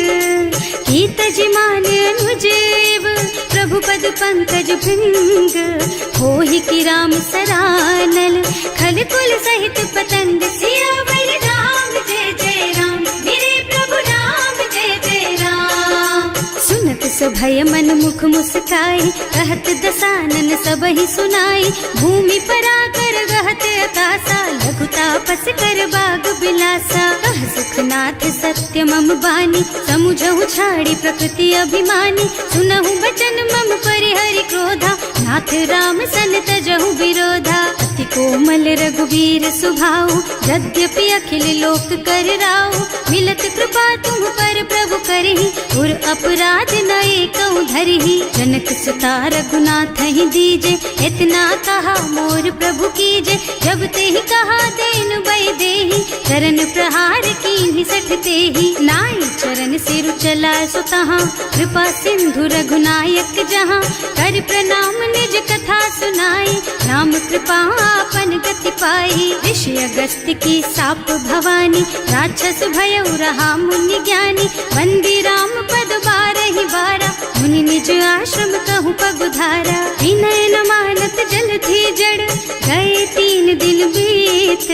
कीत जिमान अनुजेव, प्रभु पद पंकज भृंग। होहि की राम सरानल, खल कुल सहित पतंग। सियावर राम जय जय राम, मेरे प्रभु राम जय जय राम। सुनत सभय मन मुख मुस्काई, कहत दसानन सब ही सुनाई। भूमि पराकर गहत अकासा, लघु तापस कर बाग बिलासा। कह सुखनाथ सत्य मम बानी, समुझहु छाड़ी प्रकृति अभिमानी। सुनहु बचन मम परिहरि क्रोधा, नाथ राम सन तजहु विरोधा। अति कोमल रघुवीर सुभाऊ, यद्यपि अखिल लोक कर राऊ। मिलत कृपा तुम पर प्रभु करहि, और अपराध न एकौ धरहि। जनक सुता रघुनाथ ही दीजे, इतना कहा मोर प्रभु कीजे। जब ते ही कहा देन बई देहि, चरण प्रहार कीन्हि 60 तेहि। नाई चरण सिरु चला सुतहाँ, कृपा सिंधु रघुनायक जहाँ। कर प्रणाम निज कथा सुनाई, राम कृपा आपन गति पाई। ऋषि अगस्त्य की साप भवानी, राक्षस भयउ रहा मुनि ज्ञानी। वंदी राम पद 12 बारा, मुनि निज आश्रम कहूँ पगुधारा। विनय न मानत जल थी जड़, गए 3 दिन बीत।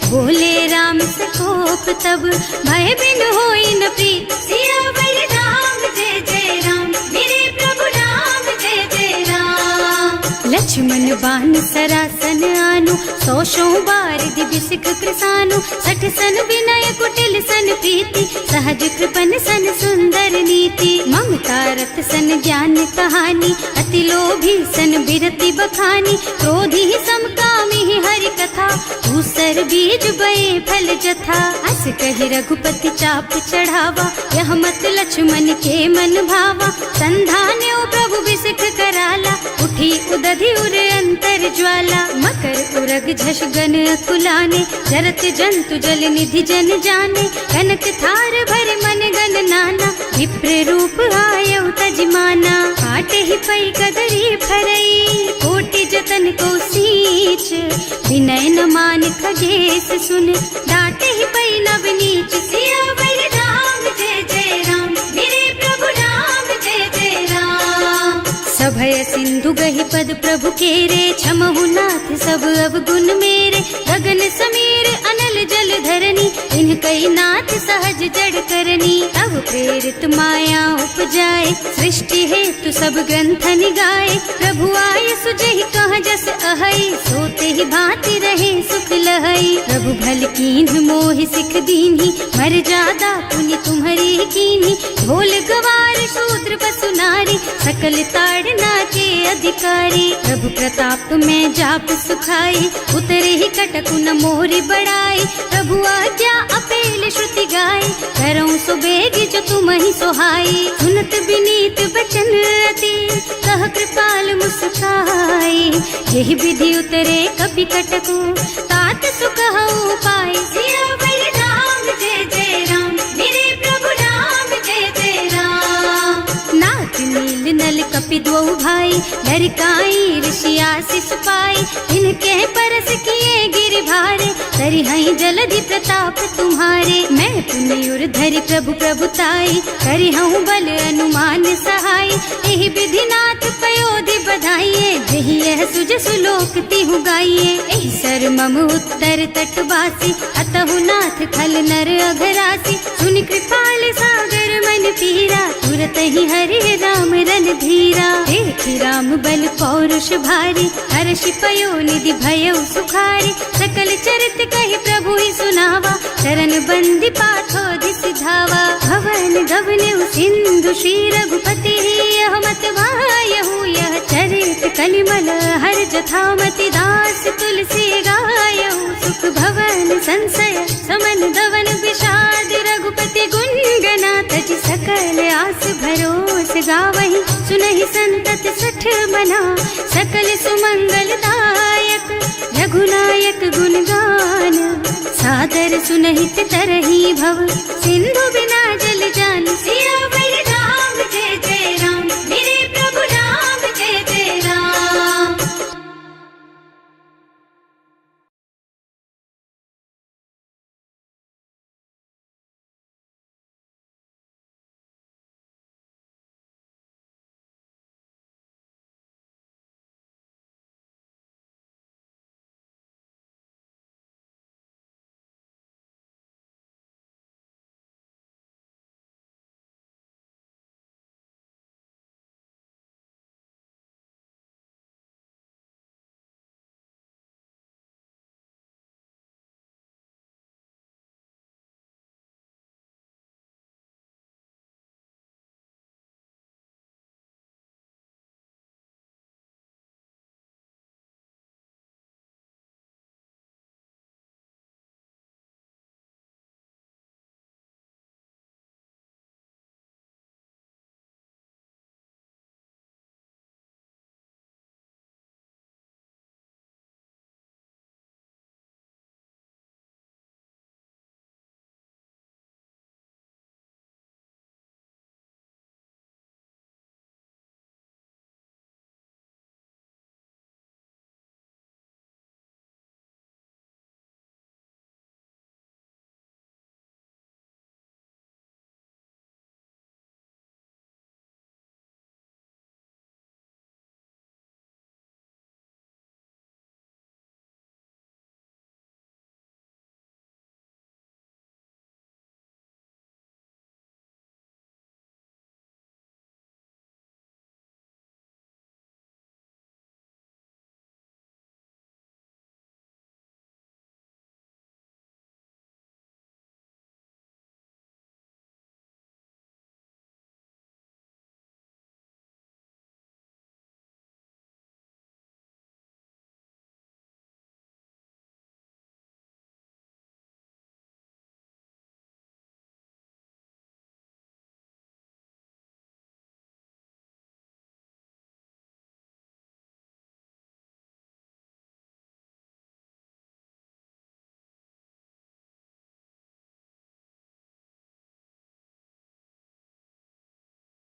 बोले राम सकोप तब, भय बिन होई न प्रीत। सियावर राम जय जय राम, मेरे प्रभु राम जय जय राम। लक्ष्मण बान सरासन आनु, 100 बार दिव्य सिख कृसानु। 60 सन विनय कुटिल सन प्रीति, सहज कृपन सन सुंदर नीति। ममता रत सन ज्ञान कहानी, अति लोभी सन बिरति बखानी। क्रोधी ही समकामी ही हरि कथा, दूसर बीज बये फल जथा। अस कहि रघुपति चाप चढ़ावा, यह मत लक्ष्मण के मन भावा। संधान्यो प्रभु बिसिख कराला, उठी उदधि उर अंतर ज्वाला। मकर उरग झष गन अकुलाने, जरत जंतु जल निधि जन जाने। कनक थार भर मन गन नाना, विप्र रूप आयउ तजमाना। काटे ही पई कदरी फरई, कोटि जतन को सींच। विनय न मान खगेश सुन, डांटे ही पई नव नीच। सियावर राम जय जय राम, मेरे प्रभु राम जय जय राम। सभय सिंधु गहि पद प्रभु केरे, क्षमहु नाथ सब अवगुण मेरे। गगन समीर अनल जल धरनी, इन्ह कई नाथ सहज जड़ करनी। तब प्रेरित माया उपजाए, सृष्टि हेतु सब ग्रंथ निगाए। प्रभु आय सुजहि कह जस अहै, सोते ही भांति रहे सुख लहै। प्रभु भल कीन्ह मोहि सिख दीन्ही, मर्यादा पुनि तुम्हरी कीन्ही। ढोल गवार शूद्र पशु नारी, सकल ताड़ना के अधिकारी। प्रभु प्रताप में जाप सुखाई, उतरे ही कटकु न मोरी बढ़ाई। प्रभु आज्ञा अपेल श्रुति गाय, करऊं सो बेग जो तुम ही सोहाई। सुनत विनीत बचन अति, कह कृपाल मुस्काई। यही विधि उतरे कपि कटकु, तात सुख हऊ पाई। सियावर राम जय जय राम, मेरे प्रभु राम जय जय राम। नाथ नील नल कपि द्वौ भाई, लरिकाई ऋषि आशीष पाई। इनके परस किए गिर भारे, तरि हई जलधि प्रताप तुम्हारे। मैं पुण्य धरि प्रभु प्रभुताई, करि हूँ बल अनुमान सहाय। यही विधि नाथ पयोधि बधाइए, जही यह सुज सुलोक तिहु गाइए। एहि सर मम उत्तर तटवासी, अतहु नाथ खल नर अघरासी। सुनि कृपाल सागर मन पीरा, तुरत ही हरि राम रन धीरा। देखि राम बल पौरुष भारी, हर्ष पयो निधि भयो सुखारी। सकल चरित कहि प्रभु ही सुनावा, चरण बंदी पाथोधि सिधावा। भवन गवनेउ सिंधु श्री रघुपति, यह मत वायहु यह चरित कलिमल हर जथामति। दास तुलसी गायहु, सुख भवन संशय समन दवन विषाद। रघुपति गुण गना तज सकल आस भरोस गावहि। सुनहि संतत सठ मना, सकल सुमंगल दायक। रघुनायक गुण गान, सादर सुनहित तरही भव। सिंधु बिना जल जान, सिया